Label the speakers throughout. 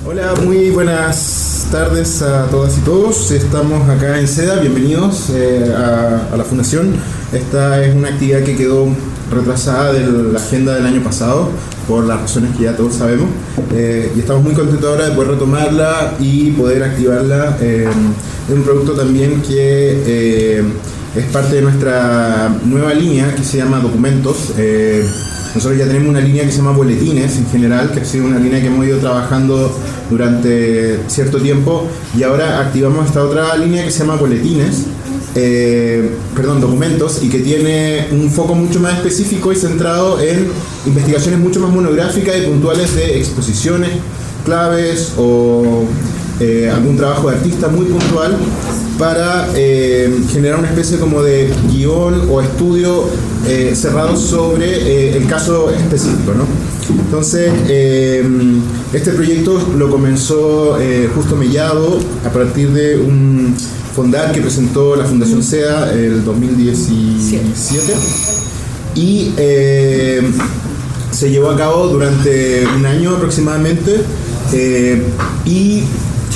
Speaker 1: Hola, muy buenas tardes a todas y todos. Estamos acá en SEDA, bienvenidos a la Fundación. Esta es una actividad que quedó retrasada de la agenda del año pasado, por las razones que ya todos sabemos. Y estamos muy contentos ahora de poder retomarla y poder activarla. Es un producto también que es parte de nuestra nueva línea que se llama Documentos. Nosotros ya tenemos una línea que se llama Boletines en general, que ha sido una línea que hemos ido trabajando durante cierto tiempo, y ahora activamos esta otra línea que se llama Documentos, y que tiene un foco mucho más específico y centrado en investigaciones mucho más monográficas y puntuales de exposiciones claves o algún trabajo de artista muy puntual para generar una especie como de guión o estudio cerrado sobre el caso específico, ¿no? Entonces, este proyecto lo comenzó Justo Mellado a partir de un fondar que presentó la Fundación SEDA el 2017 y se llevó a cabo durante un año aproximadamente y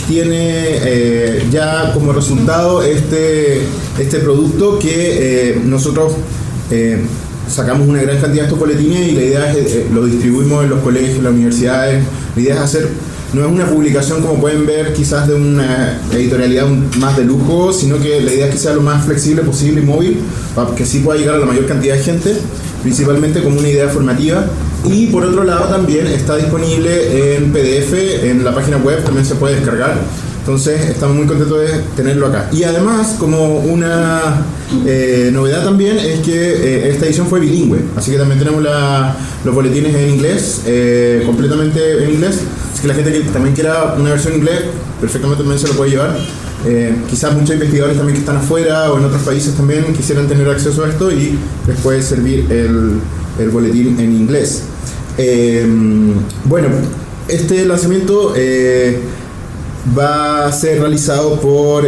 Speaker 1: tiene ya como resultado este producto que nosotros sacamos una gran cantidad de estos boletines y la idea es lo distribuimos en los colegios, en las universidades. La idea es hacer, no es una publicación como pueden ver quizás de una editorialidad más de lujo, sino que la idea es que sea lo más flexible posible y móvil para que sí pueda llegar a la mayor cantidad de gente, principalmente como una idea formativa. Y por otro lado también está disponible en PDF en la página web, también se puede descargar. Entonces estamos muy contentos de tenerlo acá. Y además, como una novedad también, es que esta edición fue bilingüe. Así que también tenemos los boletines en inglés, completamente en inglés. Así que la gente que también quiera una versión en inglés, perfectamente también se lo puede llevar. Quizás muchos investigadores también que están afuera o en otros países también quisieran tener acceso a esto y les puede servir el boletín en inglés. Bueno, este lanzamiento va a ser realizado por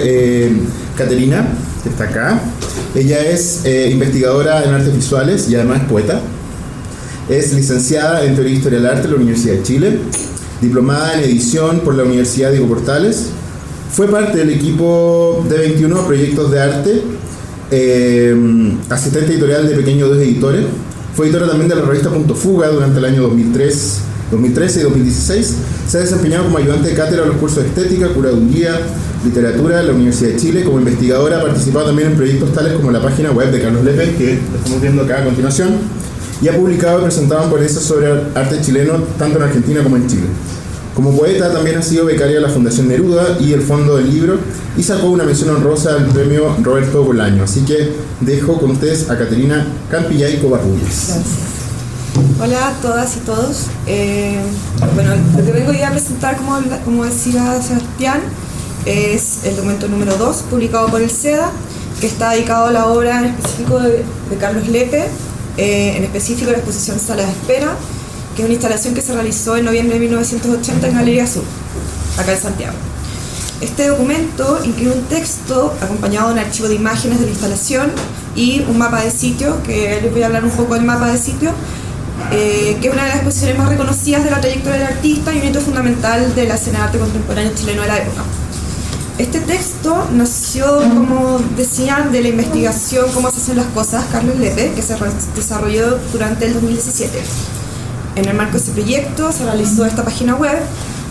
Speaker 1: Caterina, que está acá. Ella es investigadora en artes visuales y además es poeta. Es licenciada en Teoría e Historia del Arte de la Universidad de Chile, diplomada en edición por la Universidad Diego Portales. Fue parte del equipo de 21 proyectos de arte, asistente editorial de Pequeño 2 Editores. Fue editora también de la revista Punto Fuga durante el año 2013 y 2016. Se ha desempeñado como ayudante de cátedra en los cursos de estética, curaduría, literatura de la Universidad de Chile. Como investigadora ha participado también en proyectos tales como la página web de Carlos Lepe, que estamos viendo acá a continuación, y ha publicado y presentado ponencias sobre arte chileno tanto en Argentina como en Chile. Como poeta también ha sido becaria de la Fundación Neruda y el Fondo del Libro, y sacó una mención honrosa al premio Roberto Bolaño. Así que dejo con ustedes a Caterina Campillay Covarrubias.
Speaker 2: Hola a todas y todos. Bueno, lo que vengo hoy a presentar, como decía Sebastián, es el documento número 2, publicado por el SEDA, que está dedicado a la obra en específico de Carlos Lepe, en específico la exposición Sala de Espera, que es una instalación que se realizó en noviembre de 1980 en Galería Sur, acá en Santiago. Este documento incluye un texto acompañado de un archivo de imágenes de la instalación y un mapa de sitio, que les voy a hablar un poco del mapa de sitio, que es una de las exposiciones más reconocidas de la trayectoria del artista y un hito fundamental de la escena de arte contemporáneo chileno de la época. Este texto nació, como decían, de la investigación Cómo se hacen las cosas, Carlos Lepe, que se desarrolló durante el 2017. En el marco de ese proyecto se realizó esta página web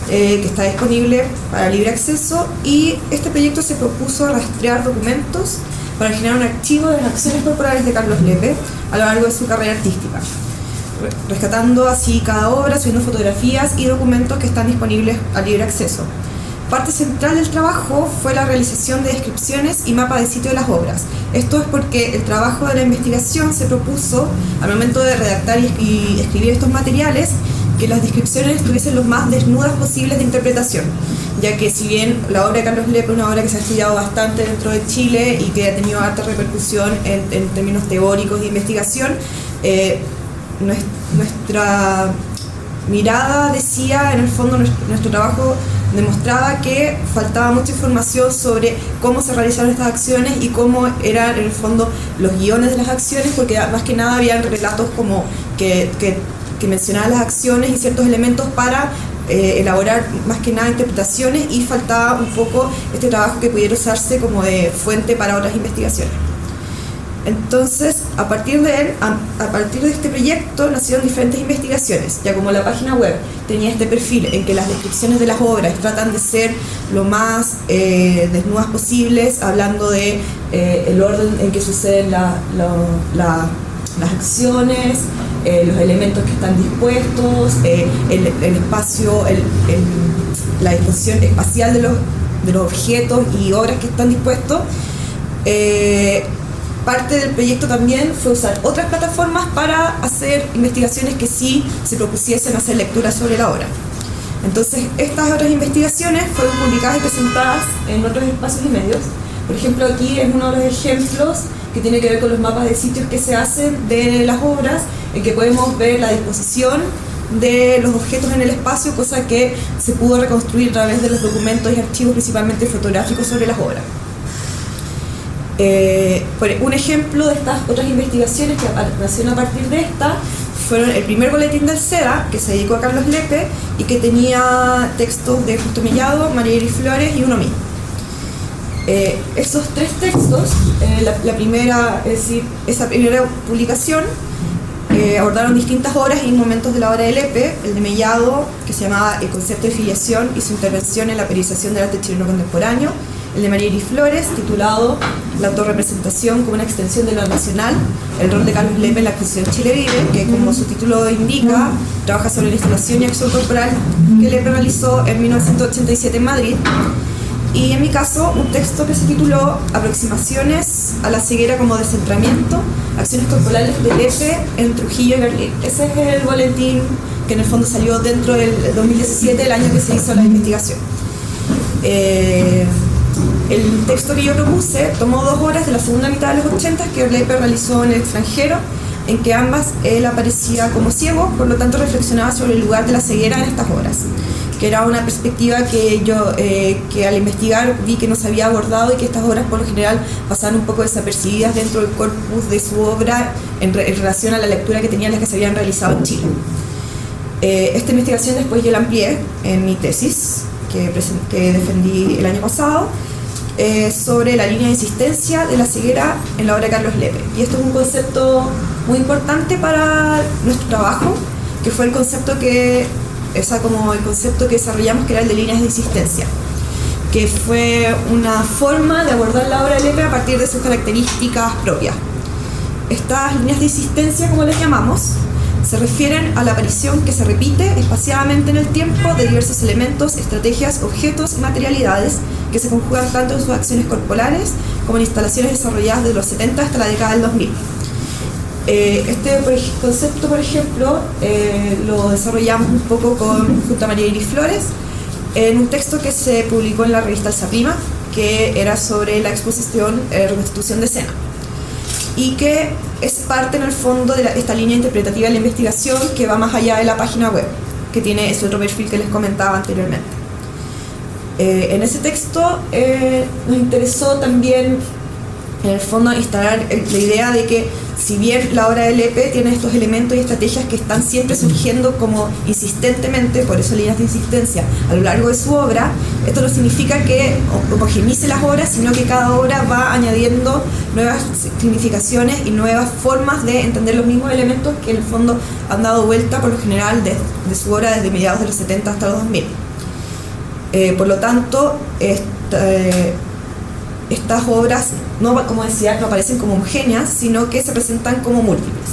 Speaker 2: que está disponible para libre acceso, y este proyecto se propuso rastrear documentos para generar un archivo de las acciones corporales de Carlos Lepe a lo largo de su carrera artística, rescatando así cada obra, subiendo fotografías y documentos que están disponibles a libre acceso. Parte central del trabajo fue la realización de descripciones y mapa de sitio de las obras. Esto es porque el trabajo de la investigación se propuso, al momento de redactar y escribir estos materiales, que las descripciones estuviesen lo más desnudas posibles de interpretación, ya que si bien la obra de Carlos Lepe es una obra que se ha estudiado bastante dentro de Chile y que ha tenido alta repercusión en términos teóricos de investigación, nuestra mirada decía, en el fondo nuestro trabajo demostraba que faltaba mucha información sobre cómo se realizaron estas acciones y cómo eran en el fondo los guiones de las acciones, porque más que nada habían relatos como que mencionaban las acciones y ciertos elementos para elaborar más que nada interpretaciones y faltaba un poco este trabajo que pudiera usarse como de fuente para otras investigaciones. Entonces, a partir de este proyecto nacieron diferentes investigaciones, ya como la página web tenía este perfil en que las descripciones de las obras tratan de ser lo más desnudas posibles, hablando de el orden en que suceden las acciones, los elementos que están dispuestos, el espacio, la disposición espacial de los objetos y obras que están dispuestos. Parte del proyecto también fue usar otras plataformas para hacer investigaciones que sí se propusiesen hacer lecturas sobre la obra. Entonces, estas otras investigaciones fueron publicadas y presentadas en otros espacios y medios. Por ejemplo, aquí es uno de los ejemplos que tiene que ver con los mapas de sitios que se hacen de las obras, en que podemos ver la disposición de los objetos en el espacio, cosa que se pudo reconstruir a través de los documentos y archivos, principalmente fotográficos, sobre las obras. Un ejemplo de estas otras investigaciones que nacieron a partir de esta fueron el primer boletín del SEDA, que se dedicó a Carlos Lepe y que tenía textos de Justo Mellado, María Iris Flores y uno mío. Esos tres textos, la primera, es decir, esa primera publicación, abordaron distintas obras y momentos de la obra de Lepe. El de Mellado, que se llamaba El concepto de filiación y su intervención en la periodización del arte chileno contemporáneo. El de María Iris Flores, titulado La autorrepresentación como una extensión de lo nacional, el rol de Carlos Lepe en la exposición Chile Vive, que como su título indica, trabaja sobre la instalación y acción corporal que Lepe realizó en 1987 en Madrid. Y en mi caso, un texto que se tituló Aproximaciones a la ceguera como descentramiento, acciones corporales de Lepe en Trujillo y Berlín. Ese es el boletín que en el fondo salió dentro del 2017, el año que se hizo la investigación. El texto que yo propuse tomó 2 obras de la segunda mitad de los 80 que Lepe realizó en el extranjero, en que ambas él aparecía como ciego, por lo tanto reflexionaba sobre el lugar de la ceguera en estas obras, que era una perspectiva que yo que al investigar vi que no se había abordado y que estas obras por lo general pasaban un poco desapercibidas dentro del corpus de su obra en relación a la lectura que tenían las que se habían realizado en Chile. Esta investigación después yo la amplié en mi tesis que defendí el año pasado, sobre la línea de insistencia de la ceguera en la obra de Carlos Lepe. Y esto es un concepto muy importante para nuestro trabajo, que fue el concepto que desarrollamos, que era el de líneas de insistencia, que fue una forma de abordar la obra de Lepe a partir de sus características propias. Estas líneas de insistencia, como les llamamos, se refieren a la aparición que se repite espaciadamente en el tiempo de diversos elementos, estrategias, objetos y materialidades que se conjugan tanto en sus acciones corporales como en instalaciones desarrolladas desde los 70 hasta la década del 2000. Este concepto, por ejemplo, lo desarrollamos un poco junto a María Iris Flores en un texto que se publicó en la revista Alza Prima, que era sobre la exposición Reconstitución de Escena, y que es parte en el fondo de esta línea interpretativa de la investigación que va más allá de la página web, que tiene ese otro perfil que les comentaba anteriormente. En ese texto nos interesó también, en el fondo, instalar la idea de que si bien la obra de Lepe tiene estos elementos y estrategias que están siempre surgiendo como insistentemente, por eso líneas de insistencia, a lo largo de su obra, esto no significa que homogenice las obras, sino que cada obra va añadiendo nuevas significaciones y nuevas formas de entender los mismos elementos que en el fondo han dado vuelta por lo general de su obra desde mediados de los 70 hasta los 2000. Por lo tanto, estas obras, como decía, no aparecen como homogéneas, sino que se presentan como múltiples.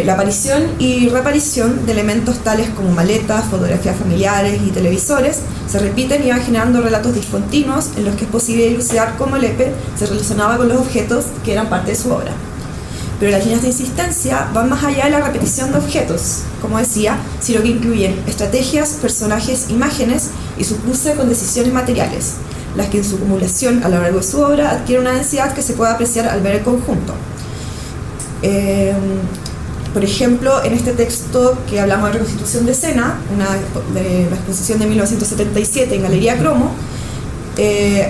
Speaker 2: La aparición y reaparición de elementos tales como maletas, fotografías familiares y televisores se repiten y van generando relatos discontinuos en los que es posible dilucidar cómo Lepe se relacionaba con los objetos que eran parte de su obra. Pero las líneas de insistencia van más allá de la repetición de objetos, como decía, sino que incluyen estrategias, personajes, imágenes y su cruce con decisiones materiales, las que en su acumulación a lo largo de su obra adquieren una densidad que se puede apreciar al ver el conjunto. Por ejemplo, en este texto que hablamos de Reconstitución de Escena, de la exposición de 1977 en Galería Cromo,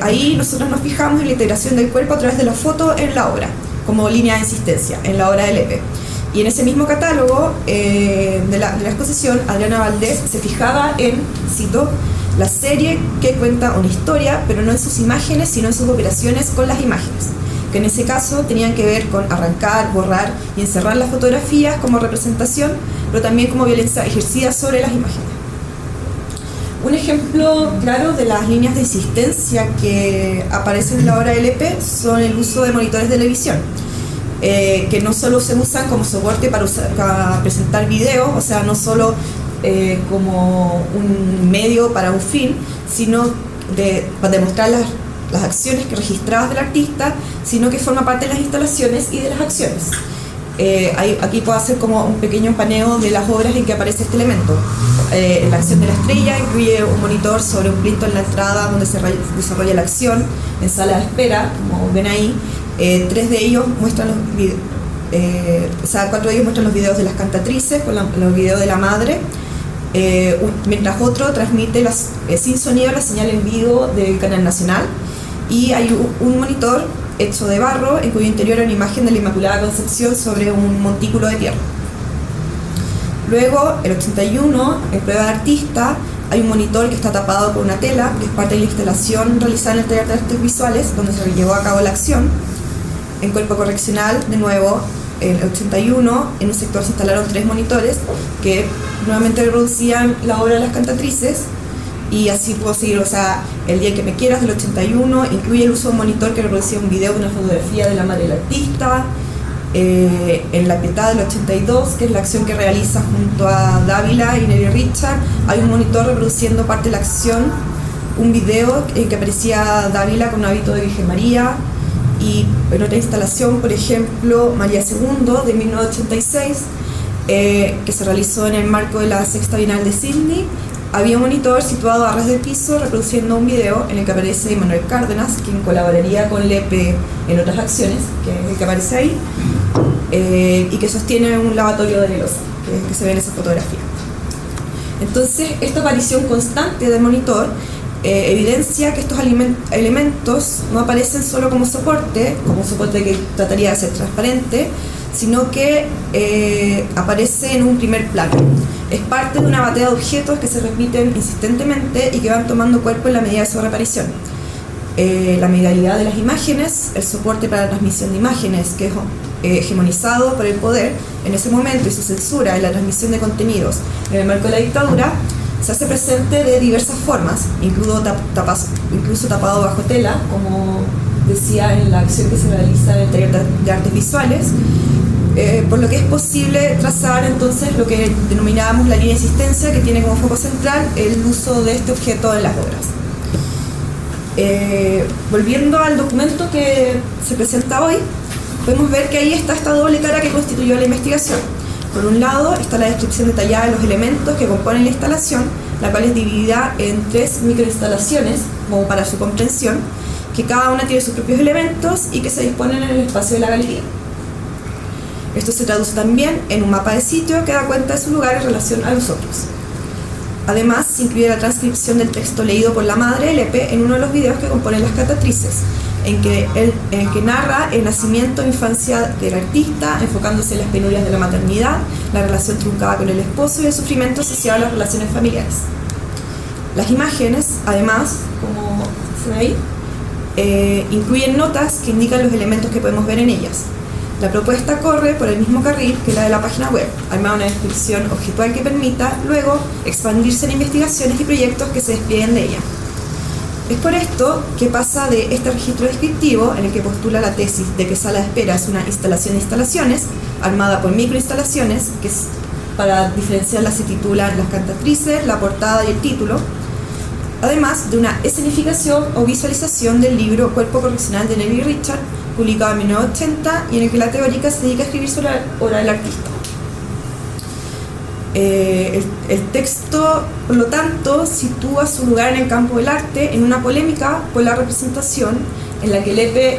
Speaker 2: ahí nosotros nos fijamos en la integración del cuerpo a través de la foto en la obra, como línea de insistencia en la obra de Lepe. Y en ese mismo catálogo de la exposición, Adriana Valdés se fijaba en, cito, la serie que cuenta una historia, pero no en sus imágenes, sino en sus operaciones con las imágenes, que en ese caso tenían que ver con arrancar, borrar y encerrar las fotografías como representación, pero también como violencia ejercida sobre las imágenes. Un ejemplo claro de las líneas de insistencia que aparecen en la obra de Lepe son el uso de monitores de televisión, que no solo se usan como soporte para presentar videos, o sea, no solo como un medio para un fin, sino para demostrar las acciones que registradas del artista, sino que forma parte de las instalaciones y de las acciones. Aquí puedo hacer como un pequeño paneo de las obras en que aparece este elemento. La acción de la estrella incluye un monitor sobre un plinto en la entrada donde se desarrolla la acción, en sala de espera, como ven ahí. 3 de ellos muestran los videos, 4 de ellos muestran los videos de las cantatrices con los videos de la madre, mientras otro transmite sin sonido la señal en vivo del canal nacional, y hay un monitor hecho de barro en cuyo interior hay una imagen de la Inmaculada Concepción sobre un montículo de tierra. Luego, el 81, en prueba de artista, hay un monitor que está tapado por una tela, que es parte de la instalación realizada en el taller de artes visuales, donde se llevó a cabo la acción. En cuerpo correccional, de nuevo, en el 81, en un sector se instalaron 3 monitores que nuevamente reproducían la obra de las cantatrices, y así puedo seguir. O sea, El día que me quieras, del 81, incluye el uso de un monitor que reproducía un video de una fotografía de la madre del artista. En La Pietà, del 82, que es la acción que realiza junto a Dávila y Nery Richard, hay un monitor reproduciendo parte de la acción, un video en que aparecía Dávila con un hábito de Virgen María. Y en otra instalación, por ejemplo, María II, de 1986, que se realizó en el marco de la Sexta Bienal de Sydney, había un monitor situado a ras del piso reproduciendo un video en el que aparece Manuel Cárdenas, quien colaboraría con Lepe en otras acciones, que es el que aparece ahí, y que sostiene un lavatorio de losa, que se ve en esa fotografía. Entonces, esta aparición constante del monitor evidencia que estos elementos no aparecen solo como un soporte que trataría de ser transparente, sino que aparece en un primer plano. Es parte de una batea de objetos que se repiten insistentemente y que van tomando cuerpo en la medida de su reaparición. La medialidad de las imágenes, el soporte para la transmisión de imágenes, que es hegemonizado por el poder en ese momento, y su censura en la transmisión de contenidos en el marco de la dictadura, se hace presente de diversas formas, incluso tapado bajo tela, como decía en la acción que se realiza en el taller de artes visuales, por lo que es posible trazar entonces lo que denominábamos la línea de insistencia, que tiene como foco central el uso de este objeto en las obras. Volviendo al documento que se presenta hoy, podemos ver que ahí está esta doble cara que constituyó la investigación. Por un lado está la descripción detallada de los elementos que componen la instalación, la cual es dividida en 3 microinstalaciones, como para su comprensión, que cada una tiene sus propios elementos y que se disponen en el espacio de la galería. Esto se traduce también en un mapa de sitio que da cuenta de su lugar en relación a los otros. Además, se incluye la transcripción del texto leído por la madre de Lepe en uno de los videos que componen las cantatrices, en el que narra el nacimiento e infancia del artista, enfocándose en las penurias de la maternidad, la relación truncada con el esposo y el sufrimiento asociado a las relaciones familiares. Las imágenes, además, como se ve ahí, incluyen notas que indican los elementos que podemos ver en ellas. La propuesta corre por el mismo carril que la de la página web, armada una descripción objetual que permita luego expandirse en investigaciones y proyectos que se desplieguen de ella. Es por esto que pasa de este registro descriptivo, en el que postula la tesis de que sala de espera es una instalación de instalaciones, armada por microinstalaciones, que es, para diferenciarlas se titulan Las cantatrices, la portada y el título, además de una escenificación o visualización del libro Cuerpo Correccional de Nery Richard, publicado en 1980, y en el que la teórica se dedica a escribir sobre la obra del artista. El texto, por lo tanto, sitúa su lugar en el campo del arte en una polémica por la representación, en la que Lepe,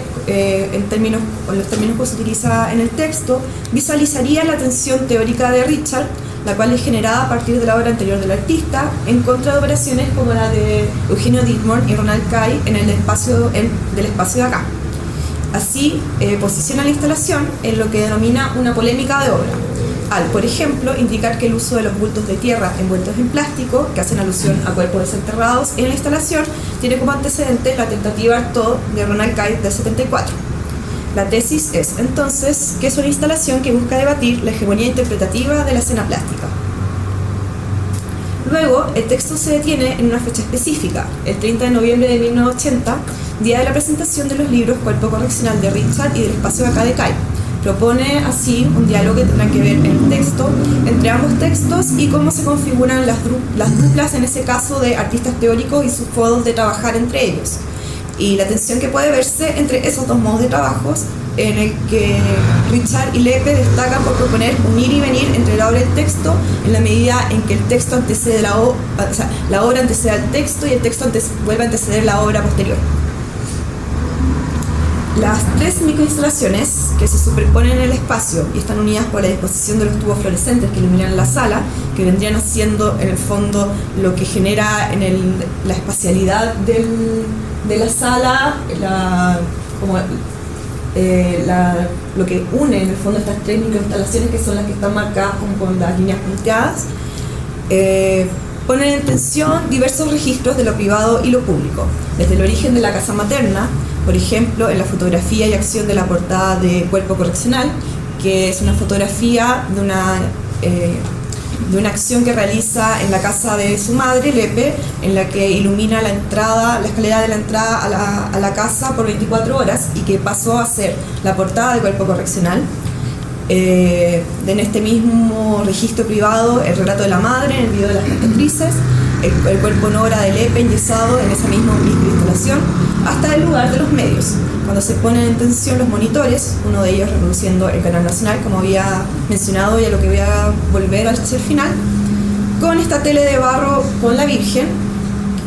Speaker 2: con los términos que se utiliza en el texto, visualizaría la tensión teórica de Richard, la cual es generada a partir de la obra anterior del artista, en contra de operaciones como la de Eugenio Dittborn y Ronald Kay en el espacio de acá. Así, posiciona la instalación en lo que denomina una polémica de obra, al, por ejemplo, indicar que el uso de los bultos de tierra envueltos en plástico, que hacen alusión a cuerpos desenterrados en la instalación, tiene como antecedente la tentativa Artaud de Ronald Kite del 74. La tesis es, entonces, que es una instalación que busca debatir la hegemonía interpretativa de la escena plástica. Luego, el texto se detiene en una fecha específica, el 30 de noviembre de 1980, día de la presentación de los libros Cuerpo Correccional de Richard y del Espacio Acá de Kite. Propone así un diálogo que tendrá que ver el texto entre ambos textos y cómo se configuran las duplas, en ese caso, de artistas teóricos y sus modos de trabajar entre ellos. Y la tensión que puede verse entre esos dos modos de trabajos, en el que Richard y Lepe destacan por proponer un ir y venir entre la obra y el texto, en la medida en que el texto antecede la obra antecede al texto y el texto vuelve a anteceder la obra posterior. Las tres microinstalaciones que se superponen en el espacio y están unidas por la disposición de los tubos fluorescentes que iluminan la sala, que vendrían haciendo en el fondo lo que genera en la espacialidad de la sala, lo que une en el fondo estas tres microinstalaciones, que son las que están marcadas con las líneas punteadas, ponen en tensión diversos registros de lo privado y lo público, desde el origen de la casa materna, por ejemplo, en la fotografía y acción de la portada de Cuerpo Correccional, que es una fotografía de una acción que realiza en la casa de su madre, Lepe, en la que ilumina la escalera de la entrada a la casa por 24 horas y que pasó a ser la portada de Cuerpo Correccional. En este mismo registro privado, el retrato de la madre en el video de las cantatrices, el cuerpo en obra de Lepe enyesado en esa misma microinstalación, hasta el lugar de los medios, cuando se ponen en tensión los monitores, uno de ellos reproduciendo el canal nacional, como había mencionado y a lo que voy a volver hacia el final, con esta tele de barro con la Virgen,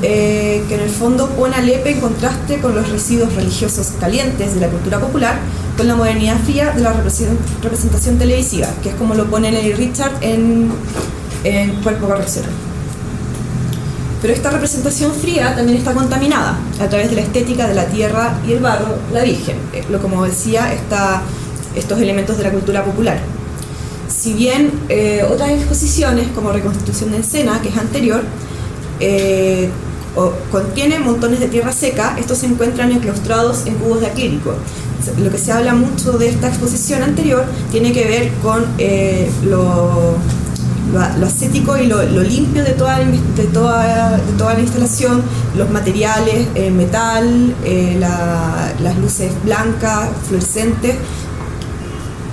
Speaker 2: que en el fondo pone a Lepe en contraste con los residuos religiosos calientes de la cultura popular, con la modernidad fría de la representación televisiva, que es como lo pone Nelly Richard en Cuerpo Correccional. Pero esta representación fría también está contaminada a través de la estética de la tierra y el barro, la Virgen, como decía, estos elementos de la cultura popular. Si bien otras exposiciones, como Reconstitución de Escena, que es anterior, contienen montones de tierra seca, estos se encuentran enclaustrados en cubos de acrílico. Lo que se habla mucho de esta exposición anterior tiene que ver con lo ascético y lo limpio de toda la instalación, los materiales, metal, las luces blancas, fluorescentes,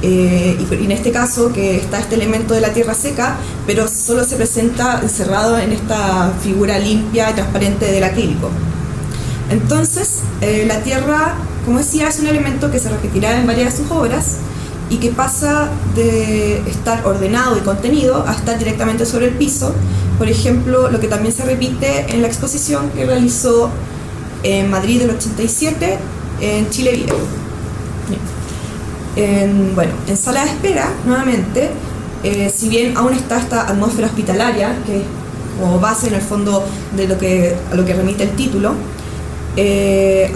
Speaker 2: y en este caso que está este elemento de la tierra seca, pero solo se presenta encerrado en esta figura limpia y transparente del acrílico. Entonces, la tierra, como decía, es un elemento que se repetirá en varias de sus obras, y que pasa de estar ordenado y contenido a estar directamente sobre el piso. Por ejemplo, lo que también se repite en la exposición que realizó en Madrid del 87, en Chile Vive. En sala de espera, nuevamente, si bien aún está esta atmósfera hospitalaria, que es como base en el fondo de a lo que remite el título,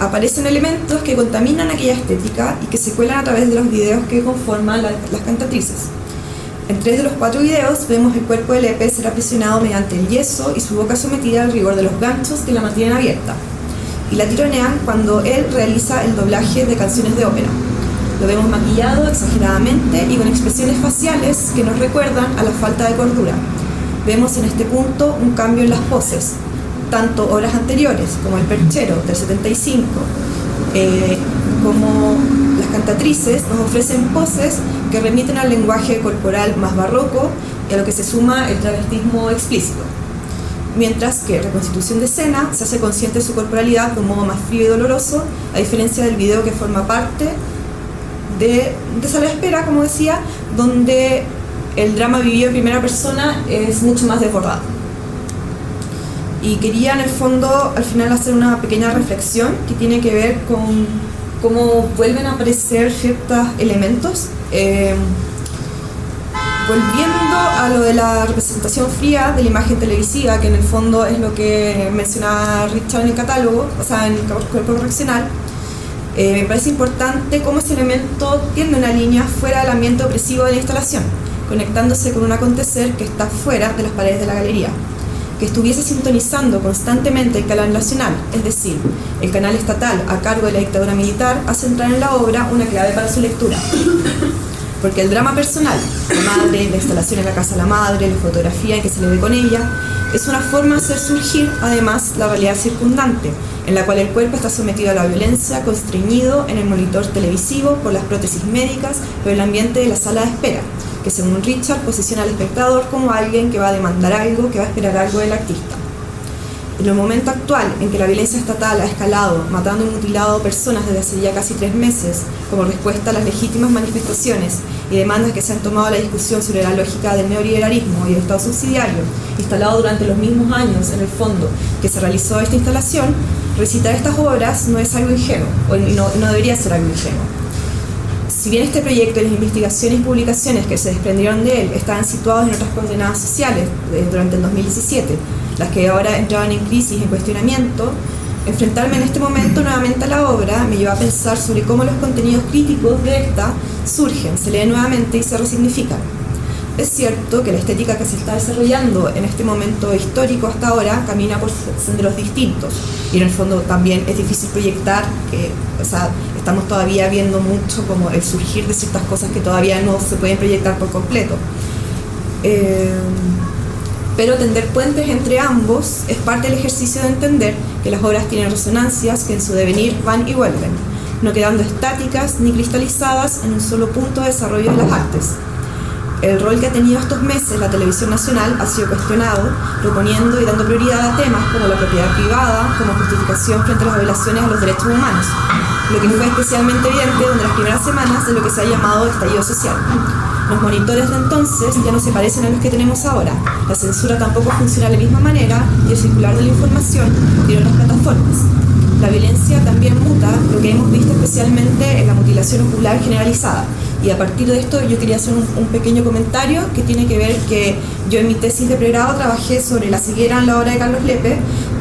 Speaker 2: aparecen elementos que contaminan aquella estética y que se cuelan a través de los videos que conforman las cantatrices. En 3 de los 4 videos vemos el cuerpo de Lepe ser aprisionado mediante el yeso y su boca sometida al rigor de los ganchos que la mantienen abierta, y la tironean cuando él realiza el doblaje de canciones de ópera. Lo vemos maquillado exageradamente y con expresiones faciales que nos recuerdan a la falta de cordura. Vemos en este punto un cambio en las poses, tanto obras anteriores como El Perchero del 75, como las cantatrices nos ofrecen poses que remiten al lenguaje corporal más barroco y a lo que se suma el travestismo explícito, mientras que Reconstitución de Escena se hace consciente de su corporalidad de un modo más frío y doloroso, a diferencia del video que forma parte de Sala de Espera, como decía, donde el drama vivido en primera persona es mucho más desbordado. Y quería en el fondo al final hacer una pequeña reflexión que tiene que ver con cómo vuelven a aparecer ciertos elementos, volviendo a lo de la representación fría de la imagen televisiva, que en el fondo es lo que mencionaba Richard en el catálogo, o sea, en el Cuerpo Correccional. Me parece importante cómo ese elemento tiende una línea fuera del ambiente opresivo de la instalación, conectándose con un acontecer que está fuera de las paredes de la galería, que estuviese sintonizando constantemente el canal nacional, es decir, el canal estatal a cargo de la dictadura militar, hace entrar en la obra una clave para su lectura. Porque el drama personal, la madre, la instalación en la casa de la madre, la fotografía en que se le ve con ella, es una forma de hacer surgir además la realidad circundante, en la cual el cuerpo está sometido a la violencia, constreñido en el monitor televisivo por las prótesis médicas, por el ambiente de la sala de espera, que según Richard posiciona al espectador como alguien que va a demandar algo, que va a esperar algo del artista. En el momento actual en que la violencia estatal ha escalado, matando y mutilado personas desde hace ya casi 3 meses, como respuesta a las legítimas manifestaciones y demandas que se han tomado a la discusión sobre la lógica del neoliberalismo y el Estado subsidiario, instalado durante los mismos años, en el fondo, que se realizó esta instalación, recitar estas obras no es algo ingenuo, o no debería ser algo ingenuo. Si bien este proyecto y las investigaciones y publicaciones que se desprendieron de él estaban situados en otras coordenadas sociales durante el 2017, las que ahora entraban en crisis y en cuestionamiento, enfrentarme en este momento nuevamente a la obra me lleva a pensar sobre cómo los contenidos críticos de esta surgen, se leen nuevamente y se resignifican. Es cierto que la estética que se está desarrollando en este momento histórico hasta ahora camina por senderos distintos y en el fondo también es difícil proyectar que, estamos todavía viendo mucho como el surgir de ciertas cosas que todavía no se pueden proyectar por completo. Pero tender puentes entre ambos es parte del ejercicio de entender que las obras tienen resonancias que en su devenir van y vuelven, no quedando estáticas ni cristalizadas en un solo punto de desarrollo de las artes. El rol que ha tenido estos meses la televisión nacional ha sido cuestionado, proponiendo y dando prioridad a temas como la propiedad privada como justificación frente a las violaciones a los derechos humanos, lo que fue especialmente evidente durante las primeras semanas de lo que se ha llamado estallido social. Los monitores de entonces ya no se parecen a los que tenemos ahora, la censura tampoco funciona de la misma manera y el circular de la información tiene otras plataformas. La violencia también muta, lo que hemos visto especialmente en la mutilación ocular generalizada. Y a partir de esto yo quería hacer un pequeño comentario que tiene que ver que yo en mi tesis de pregrado trabajé sobre la ceguera en la obra de Carlos Lepe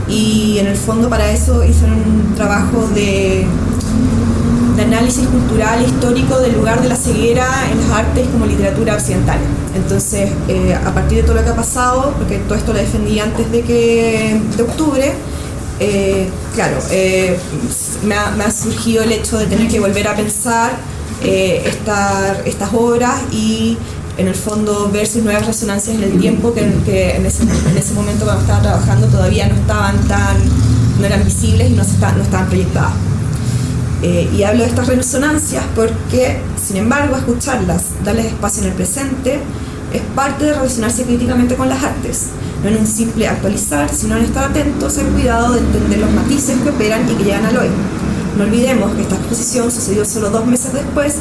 Speaker 2: y en el fondo para eso hice un trabajo de análisis cultural histórico del lugar de la ceguera en las artes como literatura occidental. Entonces, a partir de todo lo que ha pasado, porque todo esto lo defendí antes de octubre, me ha surgido el hecho de tener que volver a pensar estas obras y en el fondo ver sus nuevas resonancias en el tiempo que en ese momento cuando estaba trabajando todavía no eran visibles y no estaban proyectadas. Y hablo de estas resonancias porque, sin embargo, escucharlas, darles espacio en el presente, es parte de relacionarse críticamente con las artes, no en un simple actualizar, sino en estar atentos al cuidado de entender los matices que operan y que llegan al hoy. No olvidemos que esta exposición sucedió solo 2 meses después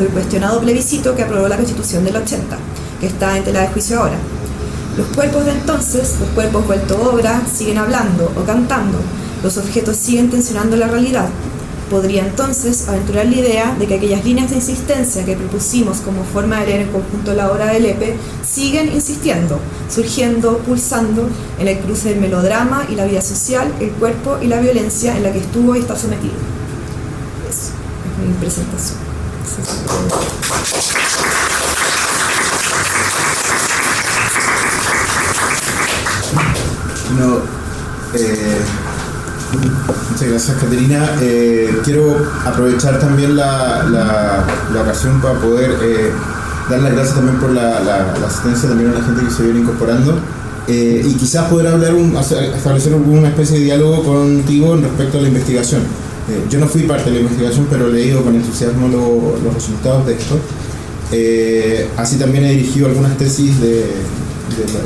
Speaker 2: del cuestionado plebiscito que aprobó la Constitución del 80, que está en tela de juicio ahora. Los cuerpos de entonces, los cuerpos vuelto obra, siguen hablando o cantando, los objetos siguen tensionando la realidad. Podría entonces aventurar la idea de que aquellas líneas de insistencia que propusimos como forma de leer en conjunto la obra de Lepe siguen insistiendo, surgiendo, pulsando en el cruce del melodrama y la vida social, el cuerpo y la violencia en la que estuvo y está sometido. Eso es mi presentación.
Speaker 1: Muchas gracias, Caterina. Quiero aprovechar también la ocasión para poder dar las gracias también por la asistencia también a la gente que se viene incorporando y quizás poder establecer alguna especie de diálogo contigo en respecto a la investigación. Yo no fui parte de la investigación, pero he leído con entusiasmo los resultados de esto. Así también he dirigido algunas tesis de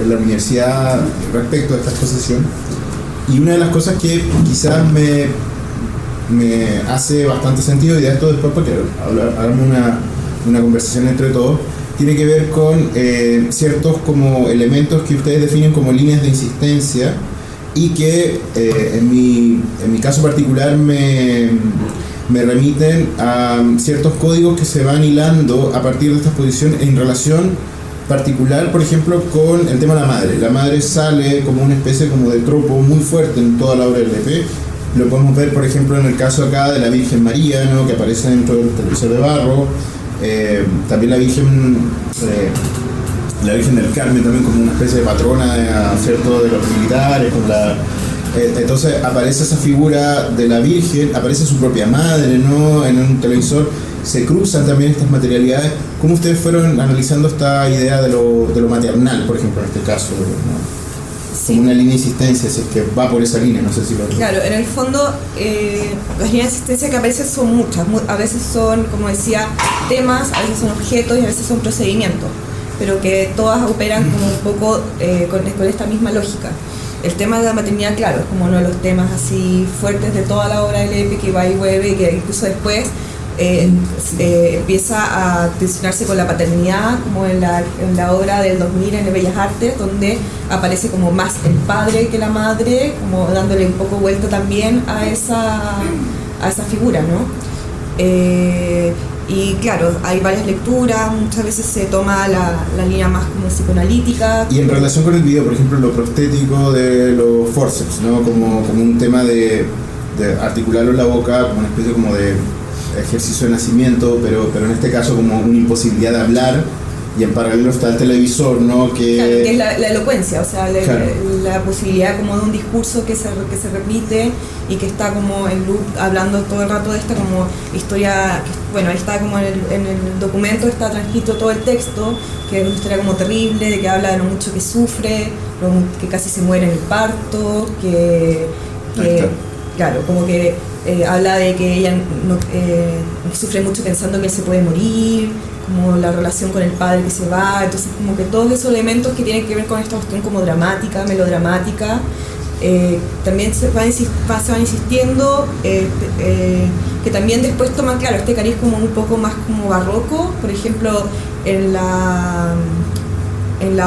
Speaker 1: la universidad respecto a esta exposición. Y una de las cosas que quizás me hace bastante sentido, y de esto después porque hagamos una conversación entre todos, tiene que ver con ciertos como elementos que ustedes definen como líneas de insistencia y que en mi caso particular me remiten a ciertos códigos que se van hilando a partir de esta exposición en relación particular, por ejemplo, con el tema de la madre. La madre sale como una especie como de tropo muy fuerte en toda la obra del Lepe, Lo podemos ver, por ejemplo, en el caso acá de la Virgen María, ¿no? Que aparece dentro del televisor de barro. También la Virgen del Carmen, también como una especie de patrona, ¿cierto?, de los militares. Entonces aparece esa figura de la Virgen, aparece su propia madre, ¿no?, en un televisor. Se cruzan también estas materialidades. ¿Cómo ustedes fueron analizando esta idea de lo maternal, por ejemplo, en este caso, ¿no?
Speaker 2: Sí.
Speaker 1: Como una línea de insistencia, si es que va por esa línea, no sé si lo...
Speaker 2: Claro, en el fondo las líneas de insistencia que aparecen son muchas, a veces son, como decía, temas, a veces son objetos y a veces son procedimientos, pero que todas operan como un poco con esta misma lógica. El tema de la maternidad, claro, es como uno de los temas así fuertes de toda la obra de Lepe, que va y vuelve y que incluso después empieza a tensionarse con la paternidad, como en la obra del 2000 en Bellas Artes, donde aparece como más el padre que la madre, como dándole un poco vuelta también a esa figura, ¿no? Y claro, hay varias lecturas, muchas veces se toma la línea más como psicoanalítica.
Speaker 1: Y en relación con el video, por ejemplo, lo prostético de los forceps, ¿no? Como un tema de articularlo en la boca, como una especie como de ejercicio de nacimiento, pero en este caso como una imposibilidad de hablar, y en paralelo está el televisor, ¿no? Que
Speaker 2: es la elocuencia, o sea, la posibilidad como de un discurso que se repite y que está como en loop, hablando todo el rato de esta como historia, bueno, ahí está como en el documento está transcrito todo el texto, que es una historia como terrible, de que habla de lo mucho que sufre, que casi se muere en el parto, claro, como que habla de que ella sufre mucho pensando que él se puede morir, como la relación con el padre que se va, entonces como que todos esos elementos que tienen que ver con esta cuestión como dramática, melodramática, también se van insistiendo, que también después toman, claro, este cariz como un poco más como barroco, por ejemplo, en la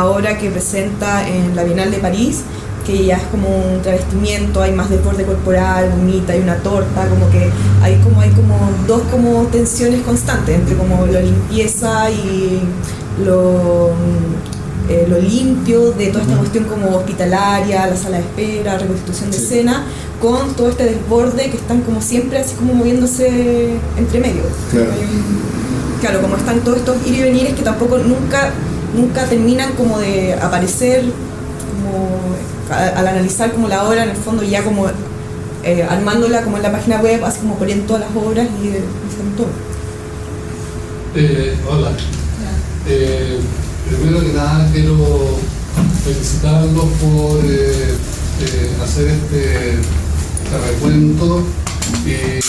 Speaker 2: obra que presenta en la Bienal de París, que ya es como un travestimiento, hay más desborde corporal, bonita, hay una torta, como que hay como dos como tensiones constantes entre como la limpieza y lo limpio de toda esta cuestión como hospitalaria, la sala de espera, reconstitución de escena, con todo este desborde que están como siempre así como moviéndose entre medio. Claro, como están todos estos ir y venires que tampoco nunca terminan como de aparecer, como al analizar como la obra en el fondo ya como armándola como en la página web, así como poniendo todas las obras y dicen todo.
Speaker 3: Hola. Primero que nada quiero felicitarlos por hacer este recuento y de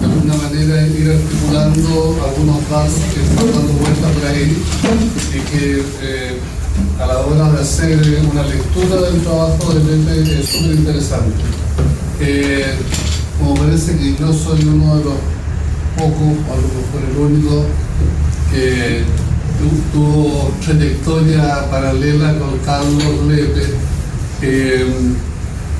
Speaker 3: alguna manera ir articulando algunos datos que están dando vueltas por ahí y que a la hora de hacer una lectura del trabajo de Lepe es súper interesante. Como parece que yo soy uno de los pocos, o a lo mejor el único, que tuvo trayectoria paralela con Carlos Lepe,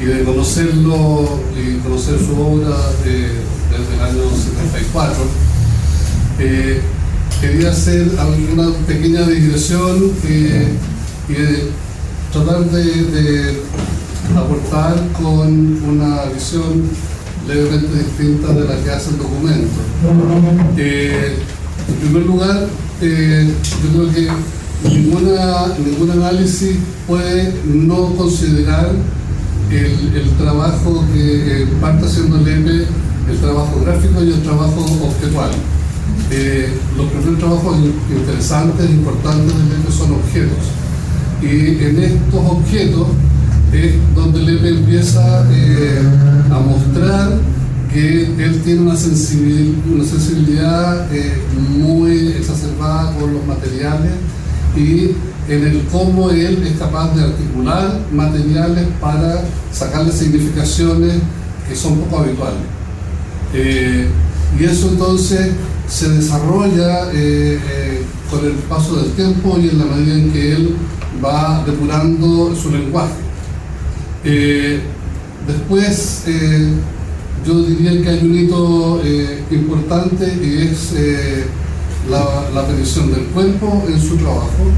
Speaker 3: y de conocerlo y conocer su obra desde el año 74, quería hacer alguna pequeña digresión y tratar de aportar con una visión levemente distinta de la que hace el documento. En primer lugar, yo creo que ningún análisis puede no considerar el trabajo que parte haciendo Lepe, el trabajo gráfico y el trabajo objetual. Los primeros trabajos interesantes, importantes de Lepe son objetos. Y en estos objetos es donde Lepe empieza a mostrar que él tiene una sensibilidad muy exacerbada con los materiales y en el cómo él es capaz de articular materiales para sacarle significaciones que son poco habituales. Y eso entonces se desarrolla con el paso del tiempo y en la medida en que él va depurando su lenguaje. Después, yo diría que hay un hito importante y es la aparición del cuerpo en su trabajo,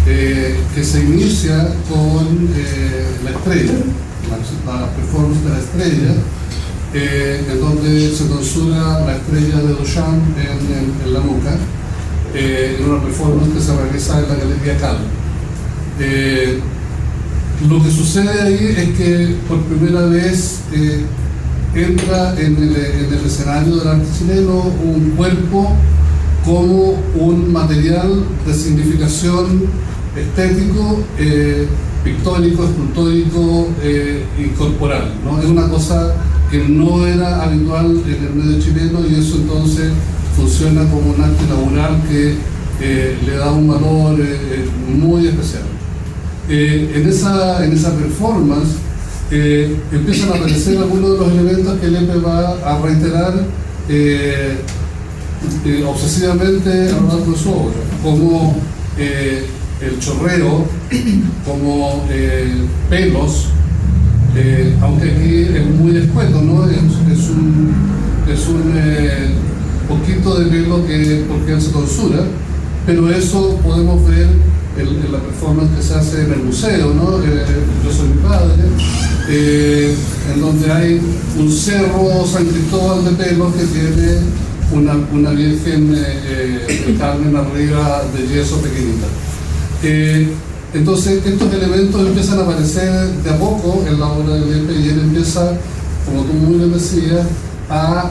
Speaker 3: que se inicia con la estrella, la performance de la estrella, en donde se tonsura la estrella de Duchamp en la nuca, en una performance que se realiza en la Galería Cal. Lo que sucede ahí es que por primera vez entra en el escenario del arte chileno un cuerpo como un material de significación estético, pictórico, escultórico y corporal, ¿no? Es una cosa que no era habitual en el medio chileno, y eso entonces funciona como un arte laboral que le da un valor muy especial. En esa performance empiezan a aparecer algunos de los elementos que Lepe va a reiterar obsesivamente a lo largo de su obra, como el chorreo, como pelos, aunque aquí es muy escueto, ¿no? Es un poquito de pelo porque él se tonsura, pero eso podemos ver en la performance que se hace en el museo, ¿no? Yo soy mi padre, en donde hay un cerro San Cristóbal de pelos que tiene una virgen de Carmen arriba de yeso pequeñita. Entonces estos elementos empiezan a aparecer de a poco en la obra de Lepe, y él empieza, como tú muy bien decías, a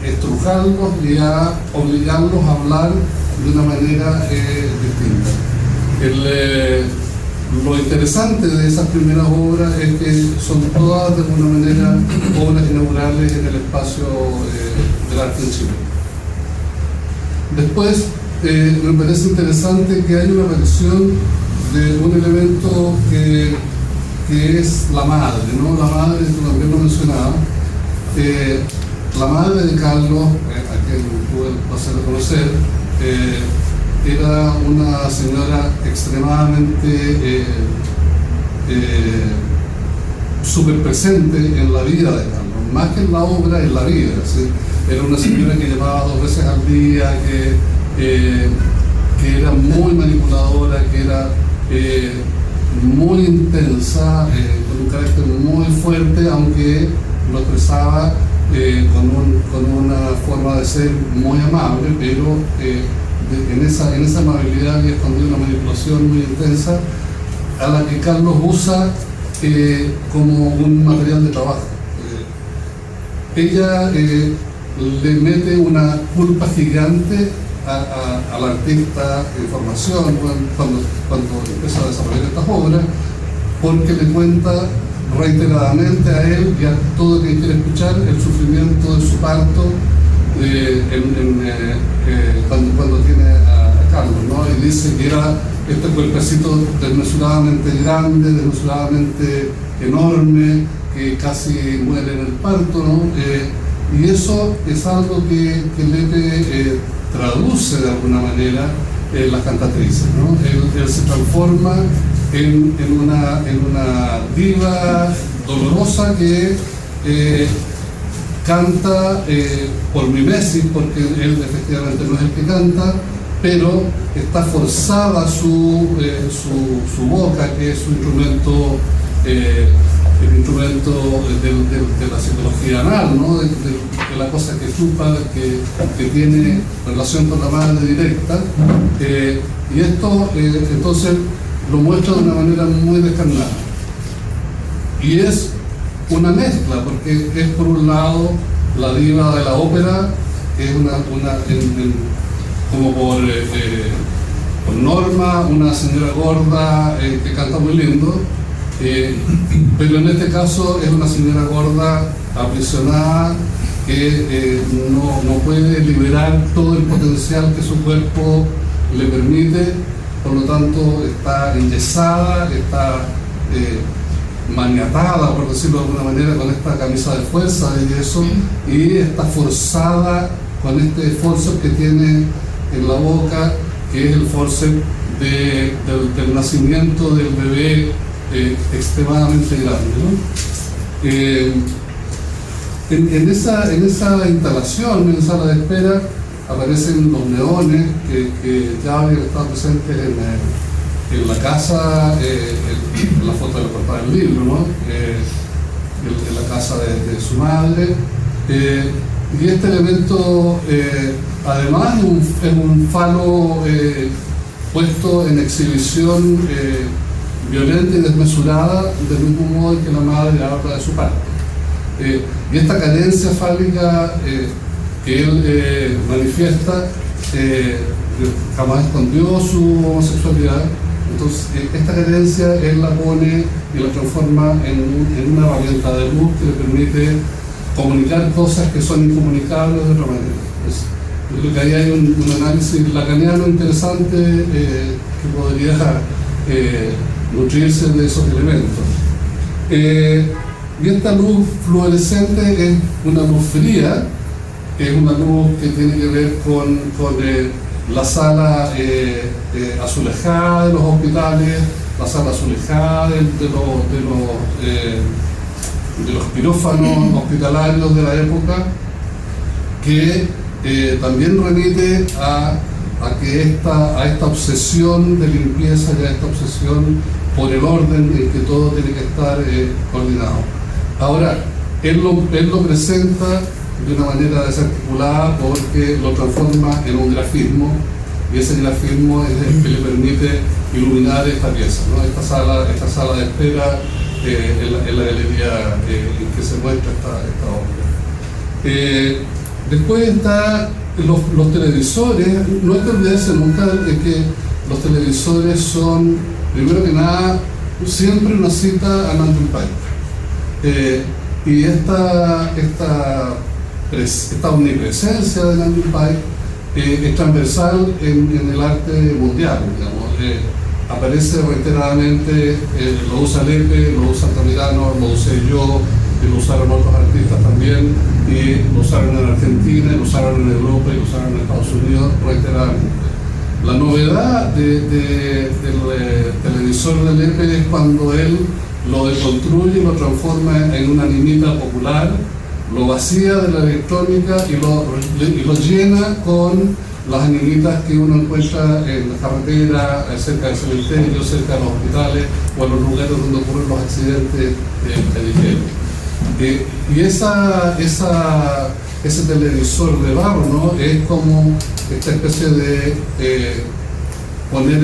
Speaker 3: estrujarlos y a obligarlos a hablar de una manera distinta. Lo interesante de esas primeras obras es que son todas de alguna manera obras inaugurales en el espacio del arte en Chile. Después me parece interesante que hay una aparición de un elemento que es la madre, ¿no? La madre, tú también lo mencionabas. La madre de Carlos, a quien tuve el placer de conocer, era una señora extremadamente súper presente en la vida de Carlos, más que en la obra, en la vida, ¿sí? Era una señora que llamaba 2 veces al día, que era muy manipuladora, que era muy intensa, con un carácter muy fuerte, aunque lo expresaba con una forma de ser muy amable, pero en esa amabilidad había escondido una manipulación muy intensa, a la que Carlos usa como un material de trabajo. Ella le mete una culpa gigante al artista en formación cuando empieza a desarrollar estas obras, porque le cuenta reiteradamente a él y a todo el que quiere escuchar el sufrimiento de su parto cuando tiene a Carlos, ¿no? Y dice que era este cuerpecito desmesuradamente grande, desmesuradamente enorme, que casi muere en el parto, ¿no? Y eso es algo que Lepe traduce de alguna manera en las cantatrices, ¿no? Él se transforma en una diva dolorosa que canta por mimesis, porque él efectivamente no es el que canta, pero está forzada su boca, que es su instrumento, el instrumento de la psicología anal, ¿no? de la cosa que chupa, que tiene relación con la madre directa, y esto entonces lo muestra de una manera muy descarnada. Y es una mezcla, porque es por un lado la diva de la ópera, que es como por norma, una señora gorda que canta muy lindo, pero en este caso es una señora gorda aprisionada que no puede liberar todo el potencial que su cuerpo le permite, por lo tanto está enyesada, está maniatada, por decirlo de alguna manera, con esta camisa de fuerza de yeso, y está forzada con este forceps que tiene en la boca, que es el forceps del nacimiento del bebé extremadamente grande, ¿no? En esa instalación, en sala de espera, aparecen los neones que ya habían estado presentes en la casa, en la foto de la portada del libro, ¿no? en la casa de su madre. Y este elemento, además, es un falo puesto en exhibición violenta y desmesurada, del mismo modo que la madre habla de su padre. Y esta carencia fálica que él manifiesta, jamás escondió su homosexualidad. Entonces, esta carencia él la pone y la transforma en una herramienta de luz que le permite comunicar cosas que son incomunicables de otra manera. Yo creo que ahí hay un análisis lacaniano interesante que podría nutrirse de esos elementos. Y esta luz fluorescente es una luz fría, es una luz que tiene que ver con la sala azulejada de los hospitales, la sala azulejada de los quirófanos hospitalarios de la época, que también remite a esta obsesión de limpieza y a esta obsesión por el orden en que todo tiene que estar coordinado. Ahora, él lo presenta de una manera desarticulada porque lo transforma en un grafismo, y ese grafismo es el que le permite iluminar esta pieza, ¿no? Esta sala de espera en la galería en que se muestra esta obra. Después están los televisores. No hay que olvidarse nunca de que los televisores son, primero que nada, siempre una cita a Nigel Pike. Y esta omnipresencia de Nigel Pike es transversal en el arte mundial, digamos. Aparece reiteradamente, lo usa Lepe, lo usa Altamirano, lo usé yo, y lo usaron otros artistas también, y lo usaron en Argentina, lo usaron en Europa y lo usaron en Estados Unidos reiteradamente. La novedad del televisor de Lepe es cuando él lo deconstruye, lo transforma en una animita popular, lo vacía de la electrónica y lo llena con las animitas que uno encuentra en la carretera, cerca del cementerio, cerca de los hospitales o en los lugares donde ocurren los accidentes callejeros. Y ese televisor de barro, ¿no? Es como esta especie de poner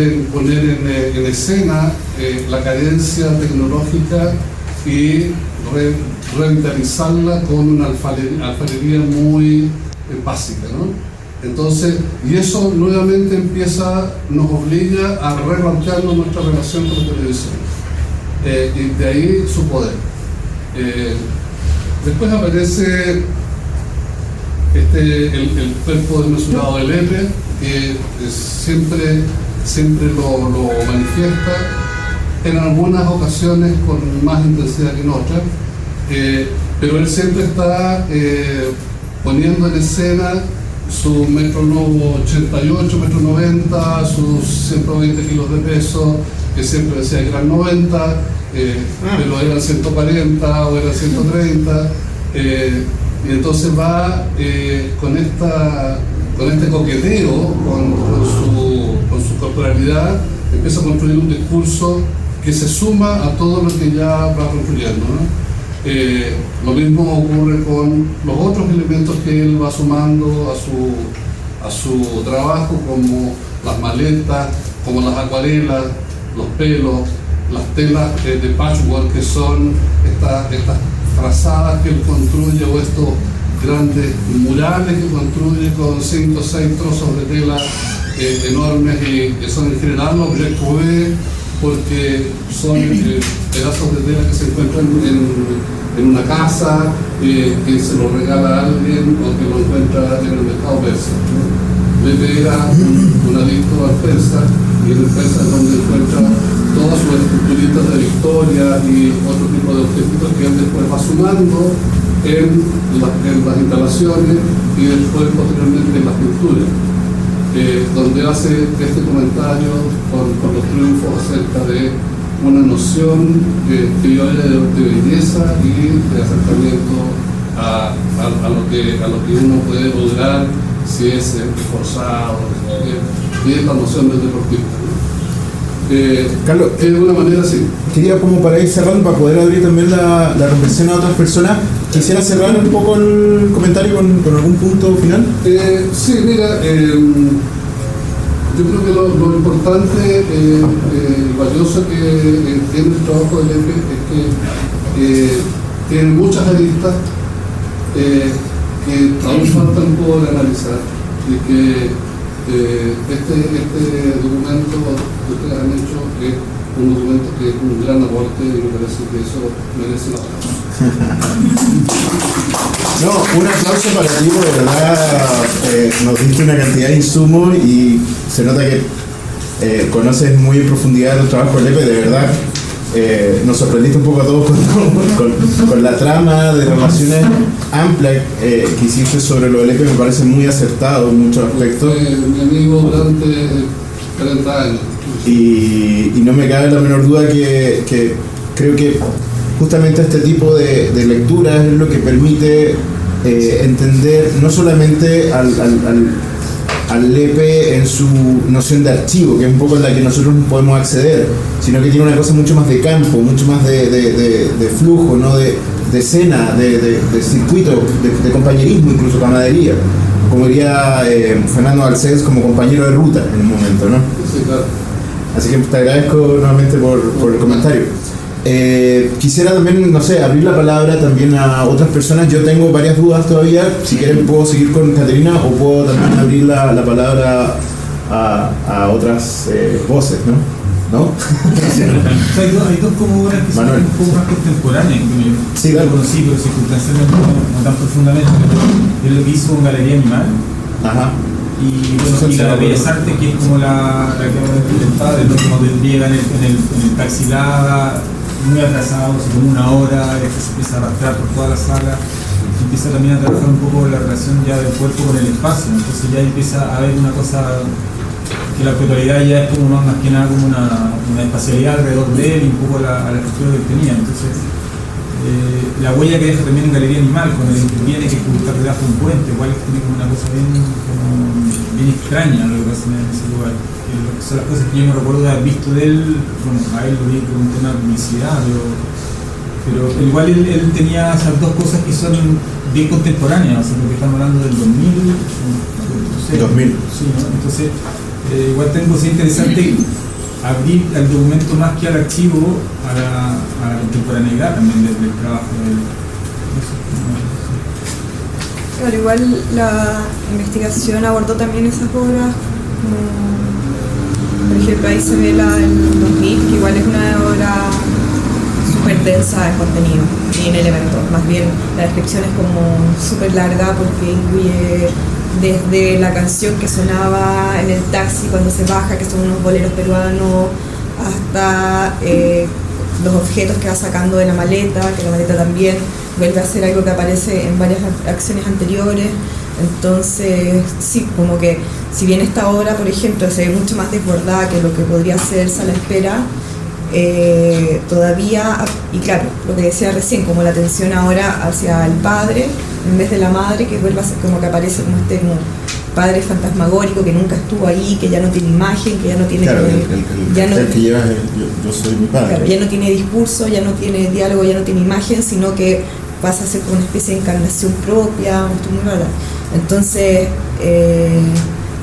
Speaker 3: en escena la carencia tecnológica y revitalizarla con una alfarería muy básica, ¿no? Entonces, y eso nuevamente nos obliga a replantearnos nuestra relación con la televisión. Y de ahí su poder. Después aparece el cuerpo desmesurado de Lepe, que siempre lo manifiesta, en algunas ocasiones con más intensidad que en otras, pero él siempre está poniendo en escena su metro nuevo 88, metro 90, sus 120 kilos de peso, que siempre decía que eran 90, pero eran 140 o eran 130, y entonces va con este coqueteo con su corporalidad, empieza a construir un discurso que se suma a todo lo que ya va construyendo, ¿no? Lo mismo ocurre con los otros elementos que él va sumando a su trabajo, como las maletas, como las acuarelas, los pelos, las telas de patchwork, que son estas frazadas que él construye, o estos grandes murales que construye con 5 o 6 trozos de tela enormes, y que son en general los proyectos B, porque son pedazos de tela que se encuentran en una casa, que se lo regala a alguien o que lo encuentra en el mercado persa. Lepe era un adicto al persa, y en el persa es donde encuentra todas sus esculturitas de Victoria y otro tipo de objetos que él después va sumando en las instalaciones y después posteriormente en las pinturas, donde hace este comentario con los triunfos acerca de una noción criolla de belleza y de acercamiento a lo que uno puede lograr si es esforzado, y es la noción del deportista, ¿no?
Speaker 1: Carlos,
Speaker 3: de alguna manera sí.
Speaker 1: quería como para ir cerrando, para poder abrir también la reflexión a otras personas, quisiera cerrar un poco el comentario con algún punto final.
Speaker 3: Sí, mira, yo creo que lo importante y valioso que tiene el trabajo del EPE es que tiene muchas aristas que aún faltan por analizar y que este documento que ustedes han hecho es un documento que es un gran aporte y me parece que eso merece un aplauso.
Speaker 1: No, un aplauso para ti, porque de verdad nos diste una cantidad de insumos y se nota que conoces muy en profundidad el trabajo del EPE, de verdad. Nos sorprendiste un poco a todos con la trama de relaciones amplia que hiciste sobre lo del EPE, me parece muy acertado en muchos aspectos.
Speaker 3: Mi amigo durante 30 años.
Speaker 1: Y no me cabe la menor duda que creo que justamente este tipo de lectura es lo que permite entender no solamente al LEPE en su noción de archivo, que es un poco en la que nosotros podemos acceder, sino que tiene una cosa mucho más de campo, mucho más de flujo, ¿no? de escena, de circuito, de compañerismo, incluso camaradería, como diría Fernando Garcés, como compañero de ruta en un momento, ¿no?
Speaker 3: Sí, claro.
Speaker 1: Así que te agradezco nuevamente por el comentario. Quisiera también, no sé, abrir la palabra también a otras personas. Yo tengo varias dudas todavía. Si quieren puedo seguir con Caterina o puedo también abrir la palabra a otras voces, ¿no? ¿No?
Speaker 4: Hay dos como obras que
Speaker 1: Manuel.
Speaker 4: son un poco más contemporáneas, que
Speaker 1: Sí,
Speaker 4: yo
Speaker 1: claro.
Speaker 4: conocí, pero circunstancialmente no tan profundamente. Es lo que hizo con Galería Animal.
Speaker 1: Ajá.
Speaker 4: Y bueno, y la Bellas Artes, que es como la que hemos del cuando llega en el taxi Lada, muy atrasado, así como una hora, después se empieza a arrastrar por toda la sala, y empieza también a trabajar un poco la relación ya del cuerpo con el espacio, entonces ya empieza a haber una cosa que la totalidad ya es como más que nada como una espacialidad alrededor de él y un poco a la estructura que tenía. Entonces la huella que deja también en Galería Animal, cuando él interviene, que es publicar debajo de un puente, igual tiene como una cosa bien extraña lo que pasa en ese lugar. Son las cosas que yo me recuerdo de haber visto de él, bueno, a él lo vi por un tema de publicidad, pero igual él tenía esas dos cosas que son bien contemporáneas, o sea, porque estamos hablando del 2000, no sé,
Speaker 1: 2000.
Speaker 4: Sí, ¿no? Entonces, igual tengo que ser interesante abrir al documento más que al archivo, a la contemporaneidad también del trabajo de él.
Speaker 2: Claro, igual la investigación abordó también esas obras, como, por ejemplo, ahí se ve la del 2000, que igual es una obra súper densa en contenido y en elementos. Más bien, la descripción es como súper larga porque incluye desde la canción que sonaba en el taxi cuando se baja, que son unos boleros peruanos, hasta los objetos que va sacando de la maleta, que la maleta también vuelve a ser algo que aparece en varias acciones anteriores. Entonces, sí, como que si bien esta obra, por ejemplo, se ve mucho más desbordada que lo que podría ser Sala Espera, todavía, y claro, lo que decía recién, como la atención ahora hacia el padre en vez de la madre, que vuelve a ser como que aparece como este como padre fantasmagórico que nunca estuvo ahí, que ya no tiene imagen, que ya no tiene...
Speaker 1: Claro,
Speaker 2: el
Speaker 1: que lleva yo soy mi padre.
Speaker 2: Claro, ya no tiene discurso, ya no tiene diálogo, ya no tiene imagen, sino que pasa a ser como una especie de encarnación propia, esto muy rara. Entonces,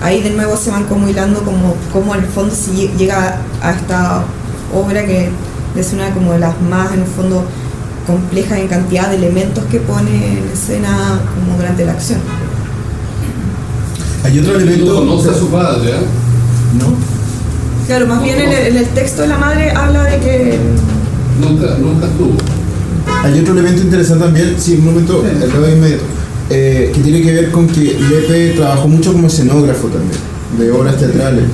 Speaker 2: ahí de nuevo se van como hilando como en el fondo se llega a esta obra que es una como de las más en el fondo complejas en cantidad de elementos que pone en escena como durante la acción.
Speaker 1: Hay otro elemento...
Speaker 3: Conoce a su padre, ¿eh?
Speaker 1: ¿No?
Speaker 2: Claro, más bien en el texto de la madre habla de que...
Speaker 3: Nunca estuvo.
Speaker 1: Hay otro elemento interesante también, sí, un momento, acabo de inmediato, que tiene que ver con que Lepe trabajó mucho como escenógrafo también, de obras teatrales.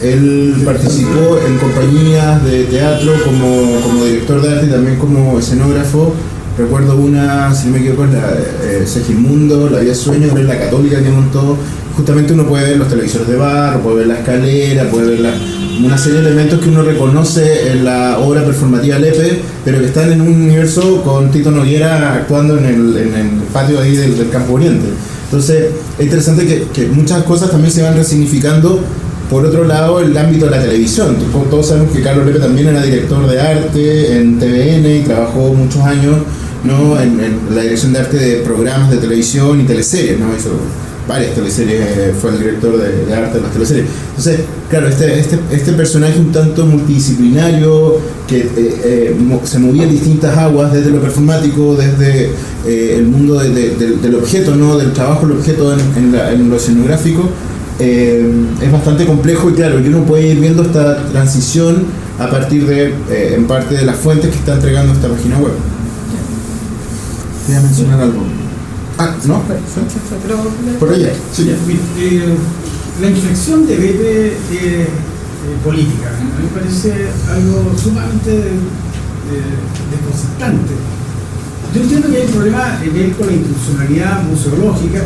Speaker 1: Él participó en compañías de teatro como director de arte y también como escenógrafo. Recuerdo una, si no me equivoco, la Segismundo, La Vida Sueño, en la Católica que montó. Justamente uno puede ver los televisores de barro, puede ver la escalera, puede ver una serie de elementos que uno reconoce en la obra performativa Lepe, pero que están en un universo con Tito Noguera actuando en el patio ahí del Campo Oriente. Entonces es interesante que muchas cosas también se van resignificando Por otro lado, el ámbito de la televisión. Todos sabemos que Carlos Lepe también era director de arte en TVN y trabajó muchos años, ¿no?, en la dirección de arte de programas de televisión y teleseries, ¿no? Hizo varias teleseries, fue el director de arte de las teleseries. Entonces, claro, este personaje un tanto multidisciplinario, que se movía en distintas aguas, desde lo performático, desde el mundo del objeto, ¿no?, del trabajo del objeto en lo escenográfico, es bastante complejo, y claro, y uno puede ir viendo esta transición a partir de, en parte, de las fuentes que está entregando esta página web. Voy a mencionar algo. ¿No? Por allá. Sí.
Speaker 5: La inflexión de Lepe política, a mí me parece algo sumamente desconcertante. Yo entiendo que hay un problema en él con la institucionalidad museológica.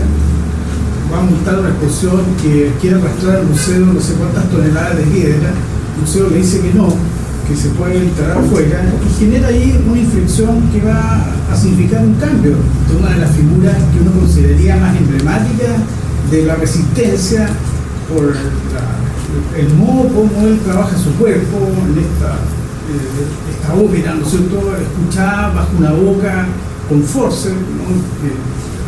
Speaker 5: Va a montar una exposición que quiere arrastrar al museo no sé cuántas toneladas de piedra. El museo le dice que no, que se puede instalar afuera, y genera ahí una inflexión que va a significar un cambio de una de las figuras que uno consideraría más emblemáticas de la resistencia por el modo como él trabaja su cuerpo en esta ópera, ¿no es cierto?, escuchada bajo una boca con force, ¿no?,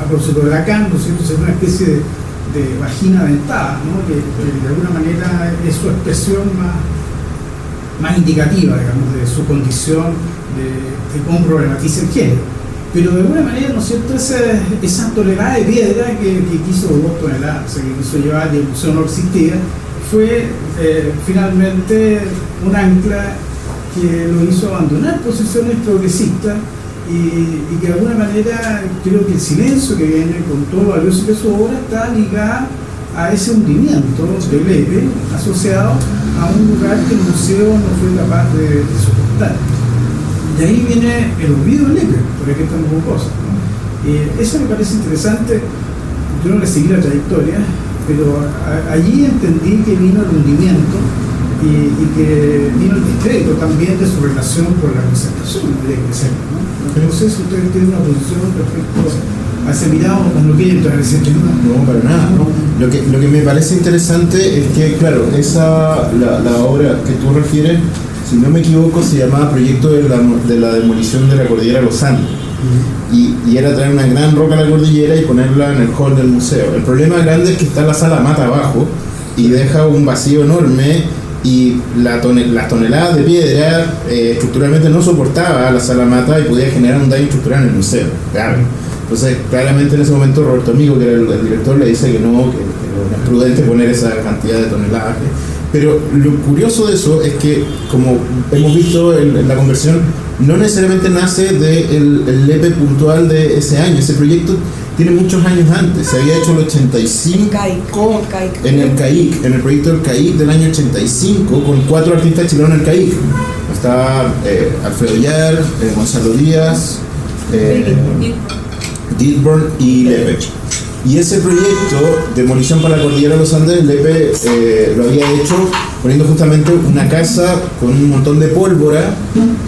Speaker 5: a propósito de Lacan, ¿no es cierto?, es una especie de vagina dentada, ¿no?, que de alguna manera es su expresión más indicativa, digamos, de su condición de cómo problematiza el género. Pero de alguna manera, ¿no es cierto?, esa tonelada de piedra que quiso, 2 toneladas, o sea, que quiso llevar y el museo no existía, fue finalmente un ancla que lo hizo abandonar posiciones progresistas, y que de alguna manera creo que el silencio que viene con todo lo valioso que es su obra está ligado a ese hundimiento de Lepe asociado a un lugar que el museo no fue capaz de soportar. De ahí viene el olvido de Lepe, por aquí estamos con cosas, ¿no? Eso me parece interesante. Yo no le seguí la trayectoria, pero allí entendí que vino el hundimiento y que vino el descrédito también de su relación con la concentración de Lepe, ¿no? No sé si ustedes tienen una posición respecto a ese mirado, o no quieren entrar en ese tema.
Speaker 1: No, para nada, ¿no? Lo que me parece interesante es que, claro, la obra que tú refieres, si no me equivoco, se llamaba Proyecto de la demolición de la cordillera Los Andes. Y era traer una gran roca a la cordillera y ponerla en el hall del museo. El problema grande es que está la sala mata abajo y deja un vacío enorme, y las toneladas de piedra estructuralmente no soportaba la sala mata y podía generar un daño estructural en el museo. Claro. Entonces, claramente en ese momento Roberto Amigo, que era el director, le dice que no es prudente poner esa cantidad de toneladas. Pero lo curioso de eso es que, como hemos visto en la conversión, no necesariamente nace del Lepe puntual de ese año. Ese proyecto tiene muchos años antes. Se había hecho el 85 en el CAIC, en el proyecto del CAIC del año 85, con 4 artistas chilenos en el CAIC. Estaba Alfredo Yar, Gonzalo Díaz, Dilborn y Lepe. Y ese proyecto, Demolición para la Cordillera de los Andes, Lepe lo había hecho poniendo justamente una casa con un montón de pólvora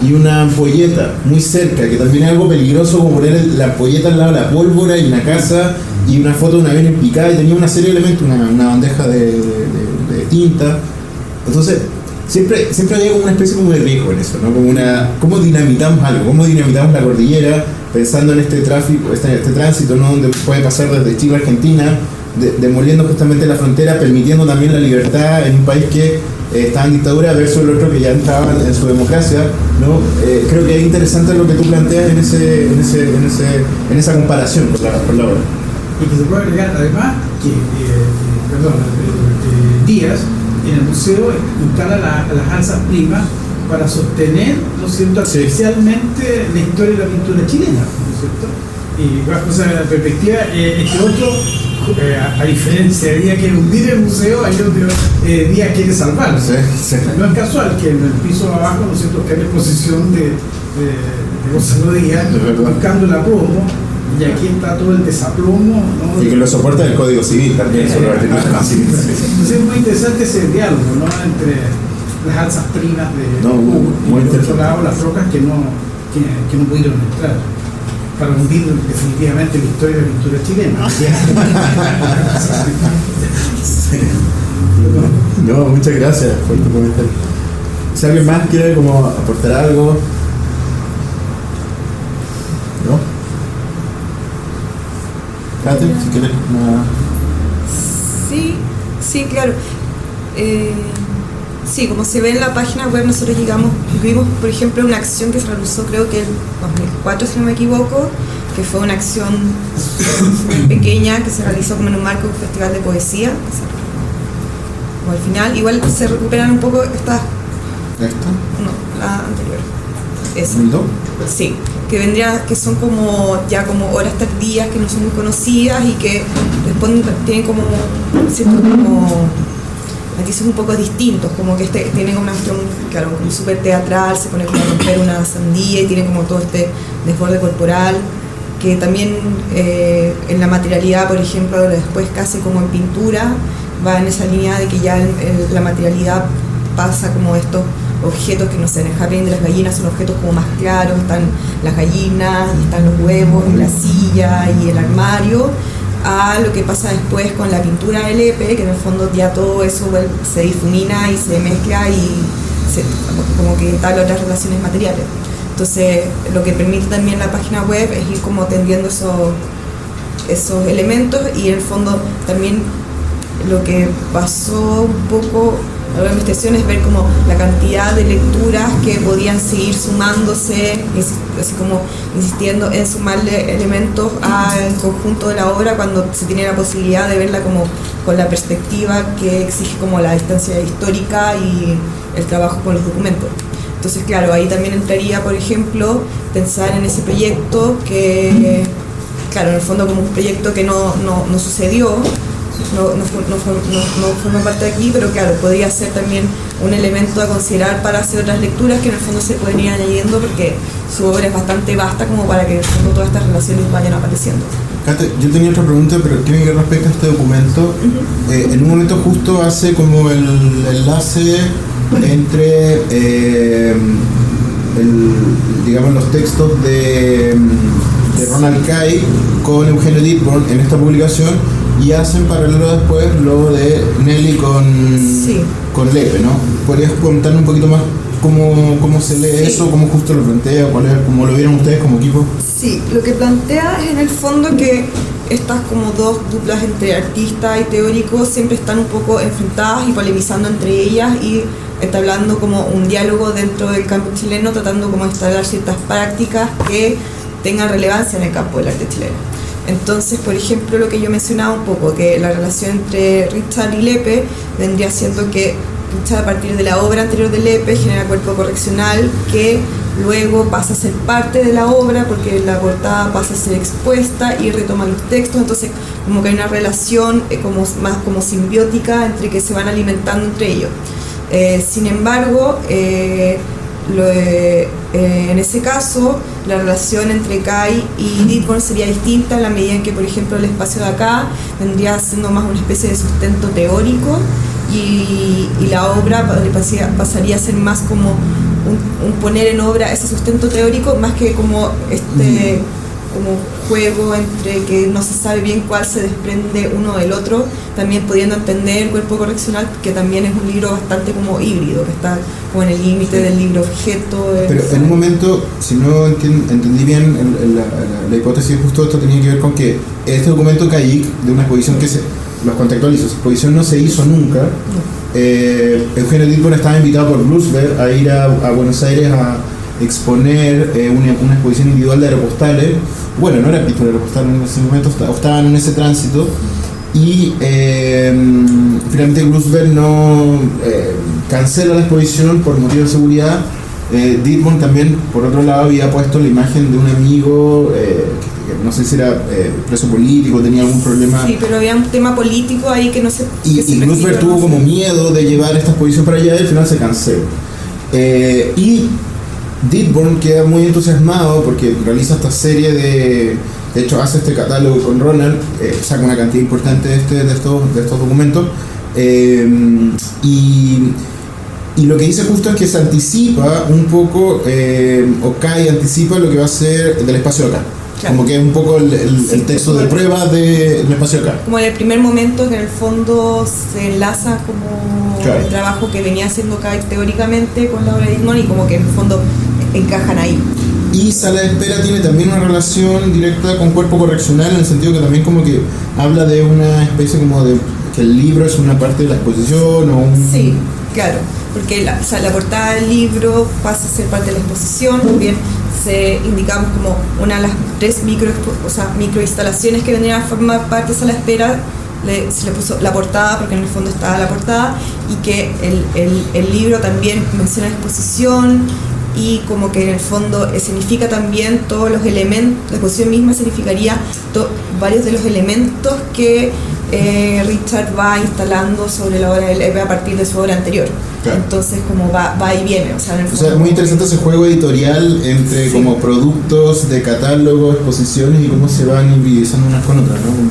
Speaker 1: y una ampolleta muy cerca, que también es algo peligroso, como poner la ampolleta al lado de la pólvora y una casa y una foto de un avión en picada, y tenía una serie de elementos, una bandeja de tinta. Entonces, siempre había como una especie como de riesgo en eso, ¿no? ¿Cómo dinamitamos algo? ¿Cómo dinamitamos la cordillera? Pensando en este tráfico, este tránsito, ¿no?, donde puede pasar desde Chile a Argentina, demoliendo justamente la frontera, permitiendo también la libertad en un país que estaba en dictadura versus el otro que ya entraba en su democracia, ¿no? Creo que es interesante lo que tú planteas en esa comparación con la obra.
Speaker 5: Y que se puede agregar además que Díaz en el museo instala las alzas primas para sostener, ¿no es cierto?, especialmente la historia de la pintura chilena, ¿no es cierto? Y bajo esa perspectiva, este otro, a diferencia de Díaz quiere hundir el museo, hay otro Díaz quiere salvarlo. No es casual que en el piso abajo, ¿no es cierto?, está en exposición de Gonzalo Díaz, buscando el aplomo, y aquí está todo el desaplomo, ¿no?
Speaker 1: Y que lo soporta el Código Civil también, sobre el artículo civil.
Speaker 5: Entonces es muy interesante ese diálogo, ¿no?, entre las alzas primas de y por otro lado las rocas que no pudieron entrar para hundir definitivamente la historia de la pintura chilena.
Speaker 1: No, muchas gracias por tu comentario. Si alguien más quiere como aportar algo. ¿No? Kate, si quieres una...
Speaker 2: Sí, claro. Sí, como se ve en la página web, nosotros incluimos, por ejemplo, una acción que se realizó, creo que en 2004, si no me equivoco, que fue una acción muy pequeña que se realizó como en un marco de un festival de poesía. Como al final, igual se recuperan un poco estas...
Speaker 1: ¿Esta?
Speaker 2: No, la anterior. Esa.
Speaker 1: ¿El 2?
Speaker 2: Sí, que son como ya como horas tardías que no son muy conocidas y que responden, tienen como ciertos como matices un poco distintos, como que tiene como una cuestión, claro, como súper teatral, se pone como a romper una sandía y tiene como todo este desborde corporal, que también en la materialidad, por ejemplo, después casi como en pintura, va en esa línea de que ya la materialidad pasa como estos objetos que no sé, en el jardín de las gallinas son objetos como más claros, están las gallinas, y están los huevos, y la silla y el armario, a lo que pasa después con la pintura de Lepe, que en el fondo ya todo eso se difumina y se mezcla y como que entabla otras relaciones materiales. Entonces, lo que permite también la página web es ir como tendiendo esos elementos, y en el fondo también lo que pasó un poco a la investigación es ver como la cantidad de lecturas que podían seguir sumándose, así como insistiendo en sumarle elementos al conjunto de la obra cuando se tiene la posibilidad de verla como con la perspectiva que exige como la distancia histórica y el trabajo con los documentos. Entonces, claro, ahí también entraría, por ejemplo, pensar en ese proyecto que, claro, en el fondo como un proyecto que no sucedió, no forma parte de aquí, pero claro, podría ser también un elemento a considerar para hacer otras lecturas que en el fondo se pueden ir añadiendo, porque su obra es bastante vasta como para que en el fondo todas estas relaciones vayan apareciendo.
Speaker 1: Kate, yo tenía otra pregunta, pero tiene que ver respecto a este documento. En un momento justo hace como el enlace entre digamos los textos de Ronald Kay con Eugenio Dittborn en esta publicación, y hacen paralelo después lo de Nelly con Lepe, ¿no? ¿Podrías contarnos un poquito más cómo se lee eso, cómo justo lo plantea, cómo lo vieron ustedes como equipo?
Speaker 2: Sí, lo que plantea es en el fondo que estas como dos duplas entre artista y teórico siempre están un poco enfrentadas y polemizando entre ellas y entablando como un diálogo dentro del campo chileno, tratando como de instalar ciertas prácticas que tengan relevancia en el campo del arte chileno. Entonces, por ejemplo, lo que yo mencionaba un poco, que la relación entre Richard y Lepe vendría siendo que Richard, a partir de la obra anterior de Lepe, genera cuerpo correccional que luego pasa a ser parte de la obra porque la portada pasa a ser expuesta y retoma los textos. Entonces, como que hay una relación más como simbiótica entre que se van alimentando entre ellos. Sin embargo, en ese caso, la relación entre Kay y Dittborn sería distinta en la medida en que, por ejemplo, el espacio de acá vendría siendo más una especie de sustento teórico y la obra pasaría a ser más como un poner en obra ese sustento teórico, más que como como juego entre que no se sabe bien cuál se desprende uno del otro, también pudiendo entender el cuerpo correccional, que también es un libro bastante como híbrido, que está como en el límite del libro objeto.
Speaker 1: Pero en un momento, si no entendí bien la hipótesis, justo esto tenía que ver con que este documento CAIC, de una exposición que los contextualizo, esa exposición no se hizo nunca. Eugenio Dittborn estaba invitado por Roosevelt a ir a Buenos Aires a exponer una exposición individual de aeropostales. Bueno, no era pintura aeropostal en ese momento, estaban en ese tránsito, y finalmente Roosevelt no cancela la exposición por motivos de seguridad. Dittborn también, por otro lado, había puesto la imagen de un amigo que no sé si era preso político, tenía algún problema.
Speaker 2: Sí, pero había un tema político ahí que no sé.
Speaker 1: Y Roosevelt tuvo como miedo de llevar esta exposición para allá y al final se canceló. Y Dittborn queda muy entusiasmado porque realiza esta serie de hecho hace este catálogo con Ronald, saca una cantidad importante de estos documentos, y lo que dice justo es que se anticipa un poco, o Kay anticipa lo que va a ser del espacio de acá.
Speaker 2: Claro.
Speaker 1: Como que es un poco el texto de prueba del espacio acá.
Speaker 2: Como en el primer momento que en el fondo se enlaza como
Speaker 1: Claro.
Speaker 2: el trabajo que venía haciendo Kite teóricamente con la obra de Edmond y como que en el fondo encajan ahí.
Speaker 1: Y Sala de Espera tiene también una relación directa con Cuerpo Correccional, en el sentido que también como que habla de una especie como de que el libro es una parte de la exposición o un...
Speaker 2: Sí, claro, porque la portada del libro pasa a ser parte de la exposición, también se indicamos como una de las 3 microinstalaciones que vendrían a formar parte de Sala de Espera, se le puso la portada porque en el fondo estaba la portada, y que el libro también menciona la exposición y como que en el fondo escenifica también todos los elementos, la exposición misma escenificaría varios de los elementos que Richard va instalando sobre la obra del EP a partir de su obra anterior.
Speaker 1: Claro.
Speaker 2: Entonces como va y viene, o sea, en el fondo,
Speaker 1: es muy interesante ese juego editorial entre como productos de catálogo, exposiciones y cómo se van hibridizando unas con otras, ¿no? Como,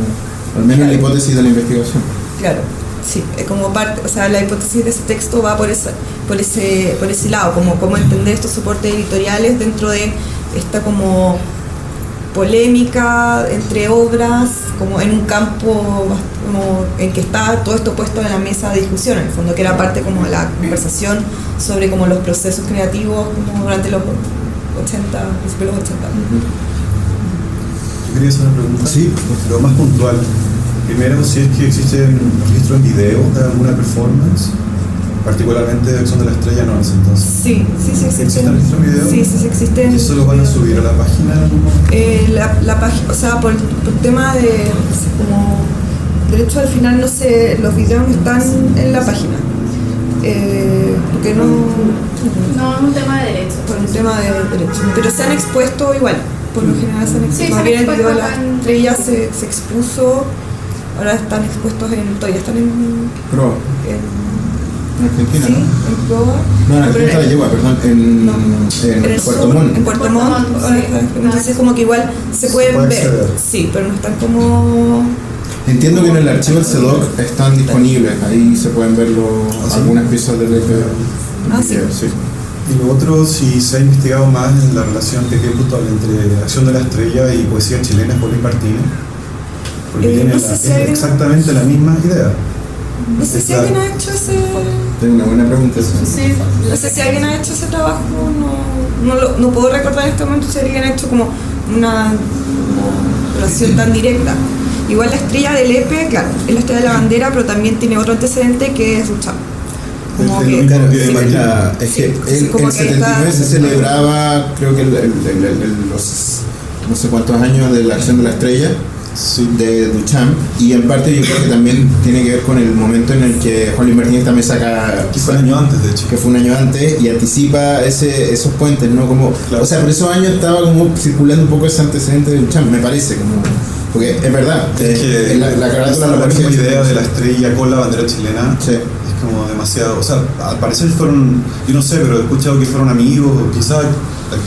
Speaker 1: al menos la hipótesis de la investigación.
Speaker 2: Claro, sí, como parte, o sea, la hipótesis de ese texto va por ese lado, como cómo entender estos soportes editoriales dentro de esta como polémica entre obras, como en un campo como en que está todo esto puesto en la mesa de discusión, en el fondo, que era parte como de la conversación sobre como los procesos creativos como durante los 80, principios de los 80.
Speaker 6: Yo quería hacer una pregunta,
Speaker 1: Sí.
Speaker 6: pero más puntual. Primero, si es que existen registros en video de alguna performance, particularmente de Acción de la Estrella no es, entonces.
Speaker 2: Sí,
Speaker 6: ¿Existen registros en video?
Speaker 2: Sí, existen.
Speaker 6: ¿Y eso lo van a subir a la página?
Speaker 2: La página, o sea, por tema de como derecho al final, no sé, los videos no están en la página. Porque no.
Speaker 7: No, es un tema de derecho.
Speaker 2: Por un tema de derecho. Pero se han expuesto igual. Por lo general se han expuesto.
Speaker 7: Sí,
Speaker 2: Más
Speaker 7: se han
Speaker 2: bien el video de
Speaker 7: expuesto
Speaker 2: la
Speaker 7: en-
Speaker 2: estrella se expuso. Ahora están expuestos todavía están en
Speaker 1: Argentina,
Speaker 2: sí,
Speaker 1: ¿no?
Speaker 2: en Proa.
Speaker 1: No, en Argentina la Yegua, perdón, en
Speaker 2: el
Speaker 1: Puerto
Speaker 2: sur,
Speaker 1: Montt.
Speaker 2: En Puerto Montt.
Speaker 7: Puerto Montt, sí.
Speaker 2: Entonces como que igual se pueden
Speaker 6: puede
Speaker 2: ver.
Speaker 6: acceder.
Speaker 2: Sí, pero no están como.
Speaker 1: Entiendo que en el archivo del CEDOC están disponibles, ahí se pueden ver
Speaker 6: ¿sí?
Speaker 1: algunas piezas del EP.
Speaker 2: Sí.
Speaker 1: Sí.
Speaker 6: Y lo otro, si se ha investigado más en la relación que quede puntual entre Acción de la Estrella y poesía chilena por Martínez, porque tiene
Speaker 2: no sé si
Speaker 6: es
Speaker 2: hay-
Speaker 6: exactamente la misma idea.
Speaker 2: No sé si alguien ha hecho ese.
Speaker 1: Tengo una buena pregunta esa.
Speaker 7: Sí,
Speaker 2: No sé si alguien ha hecho ese trabajo, no puedo recordar en este momento si alguien ha hecho como una relación tan directa. Igual la estrella del EPE, claro, es la estrella de la bandera, pero también tiene otro antecedente que es Duchamp. Como
Speaker 6: Es
Speaker 2: que,
Speaker 6: lo
Speaker 1: Claro,
Speaker 6: mismo que
Speaker 1: es
Speaker 6: Martínez.
Speaker 1: que
Speaker 2: sí, como
Speaker 1: el
Speaker 2: que
Speaker 1: 79
Speaker 2: está-
Speaker 1: se celebraba, creo que los no sé cuántos años de la acción de la estrella
Speaker 6: Sí.
Speaker 1: de Duchamp, y en parte yo creo que también tiene que ver con el momento en el que Juan Luis Martínez también saca,
Speaker 6: Que fue el año antes, de hecho.
Speaker 1: que fue un año antes, y anticipa esos puentes, ¿no? Como,
Speaker 6: Claro.
Speaker 1: o sea, por esos años estaba como circulando un poco ese antecedente de Duchamp, me parece, como, porque es verdad,
Speaker 6: Es que
Speaker 1: la carátula
Speaker 6: la
Speaker 1: lo
Speaker 6: misma
Speaker 1: parecía-
Speaker 6: idea de la estrella con la bandera chilena
Speaker 1: Sí.
Speaker 6: es como demasiado. O sea, al parecer fueron, yo no sé, pero he escuchado que fueron amigos, o quizás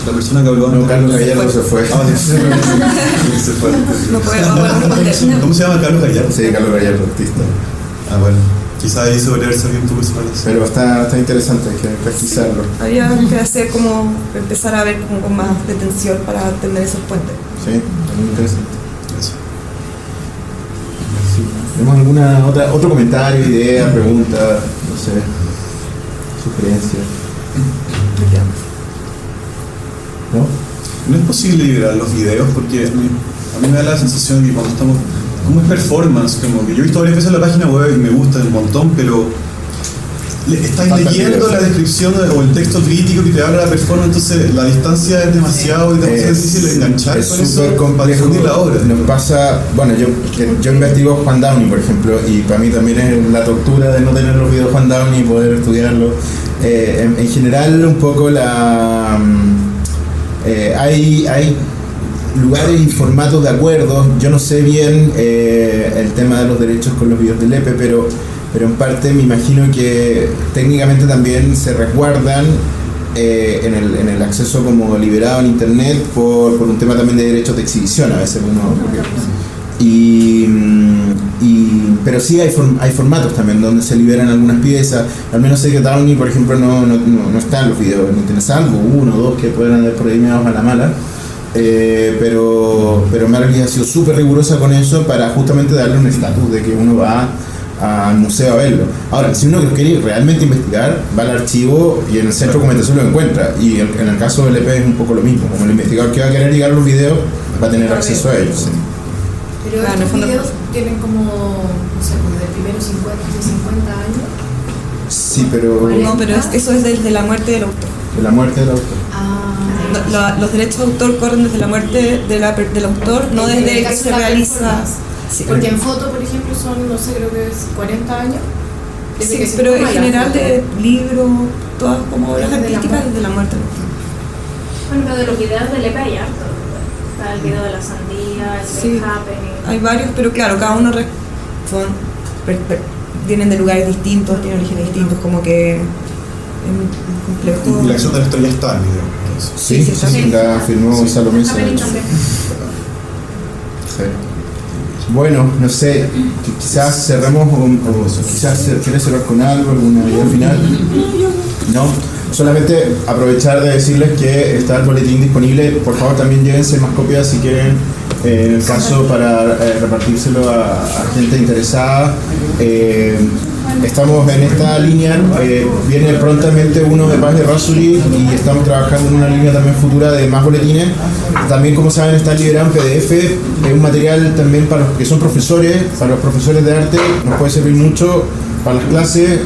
Speaker 6: la persona que habló
Speaker 1: No,
Speaker 6: antes.
Speaker 1: Carlos Gallardo se fue.
Speaker 6: Ah, sí, se fue.
Speaker 2: no puedo responder.
Speaker 6: ¿Cómo se llama Carlos Gallardo?
Speaker 1: Sí, Carlos Gallardo, artista.
Speaker 6: Ah, bueno. Quizás ahí se podría haber sabido un poco su relación.
Speaker 1: Pero está interesante, hay que pesquisarlo.
Speaker 2: Habría que hacer como, empezar a ver como con más detención para entender esos puentes.
Speaker 1: Sí, muy interesante.
Speaker 6: Eso.
Speaker 1: ¿Tenemos otro comentario, idea, pregunta, no sé, sugerencia? ¿No?
Speaker 6: No es posible liberar los videos porque a mí me da la sensación de que cuando estamos, como es performance, como que yo he visto varias veces la página web y me gusta un montón, pero estáis
Speaker 1: Falta
Speaker 6: leyendo
Speaker 1: video.
Speaker 6: la descripción o el texto crítico que te habla de la performance, entonces la distancia es demasiado y te es difícil enganchar
Speaker 1: es
Speaker 6: con eso
Speaker 1: súper
Speaker 6: para
Speaker 1: complejo.
Speaker 6: difundir la obra.
Speaker 1: Nos pasa, bueno, yo investigo Juan Downey, por ejemplo, y para mí también es la tortura de no tener los videos de Juan Downey y poder estudiarlos. En general, un poco hay lugares y formatos de acuerdos. Yo no sé bien el tema de los derechos con los videos del EPE, pero en parte me imagino que técnicamente también se resguardan en el acceso como liberado en internet por un tema también de derechos de exhibición a veces pero sí hay formatos también donde se liberan algunas piezas. Al menos sé que Downey, por ejemplo, no están los videos, no tiene salvo uno o dos que puedan haber por ahí meados a la mala. pero Merlis ha sido súper rigurosa con eso para justamente darle un estatus de que uno va al museo a verlo. Ahora, si uno quiere realmente investigar, va al archivo y en el centro de documentación lo encuentra, y en el caso del EP es un poco lo mismo, como el investigador que va a querer llegar a los videos va a tener acceso a ellos. Sí.
Speaker 7: Pero
Speaker 2: Claro,
Speaker 7: estos
Speaker 2: en el fondo-
Speaker 7: videos tienen como, no sé, pues de primeros 50 años.
Speaker 1: Sí, pero
Speaker 2: No, pero eso es desde la muerte del autor.
Speaker 1: de la muerte del autor.
Speaker 2: Los derechos de autor corren desde la muerte del autor, no
Speaker 7: En el
Speaker 2: desde que
Speaker 7: caso
Speaker 2: se
Speaker 7: de la
Speaker 2: realiza.
Speaker 7: performance.
Speaker 2: Sí.
Speaker 7: Porque en foto, por ejemplo, son, no sé, creo que es 40 años. Desde
Speaker 2: Sí,
Speaker 7: que se
Speaker 2: pero
Speaker 7: toma
Speaker 2: en
Speaker 7: la
Speaker 2: general
Speaker 7: foto.
Speaker 2: de libros, todas como obras
Speaker 7: Desde la
Speaker 2: artísticas
Speaker 7: muerte.
Speaker 2: desde la muerte del autor.
Speaker 8: Bueno, pero de los videos del EP hay harto. Está el video de la sandía, el
Speaker 2: Sí.
Speaker 8: del happening.
Speaker 2: Hay varios, pero claro, cada uno vienen de lugares distintos, tienen orígenes distintos, como que es complejo.
Speaker 6: Y la acción de la historia está en video. Entonces.
Speaker 1: Sí,
Speaker 2: Sí,
Speaker 1: sí,
Speaker 2: sí.
Speaker 1: la firmó
Speaker 6: Sí.
Speaker 1: Salomé Sánchez.
Speaker 8: Happening también.
Speaker 1: Sí. Bueno, no sé, quizás cerremos o quizás quieres cerrar con algo, alguna idea final. No, solamente aprovechar de decirles que está el boletín disponible. Por favor, también llévense más copias si quieren, en el caso para repartírselo a gente interesada. Estamos en esta línea, viene prontamente uno de Paz de Rasuri y estamos trabajando en una línea también futura de más boletines. También, como saben, está liberado en PDF, es un material también para los que son profesores, para los profesores de arte, nos puede servir mucho para las clases,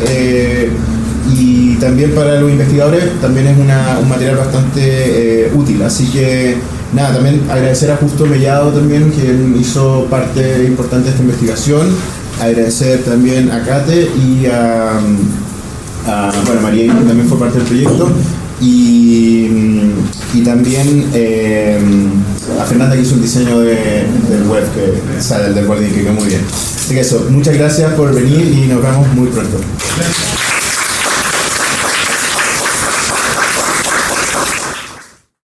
Speaker 1: y también para los investigadores, también es un material bastante útil. Así que nada, también agradecer a Justo Mellado también, quien hizo parte importante de esta investigación. Agradecer también a Kate y a María, que también fue parte del proyecto, y también a Fernanda, que hizo el diseño del web, del boletín, que quedó muy bien. Así que eso, muchas gracias por venir y nos vemos muy pronto.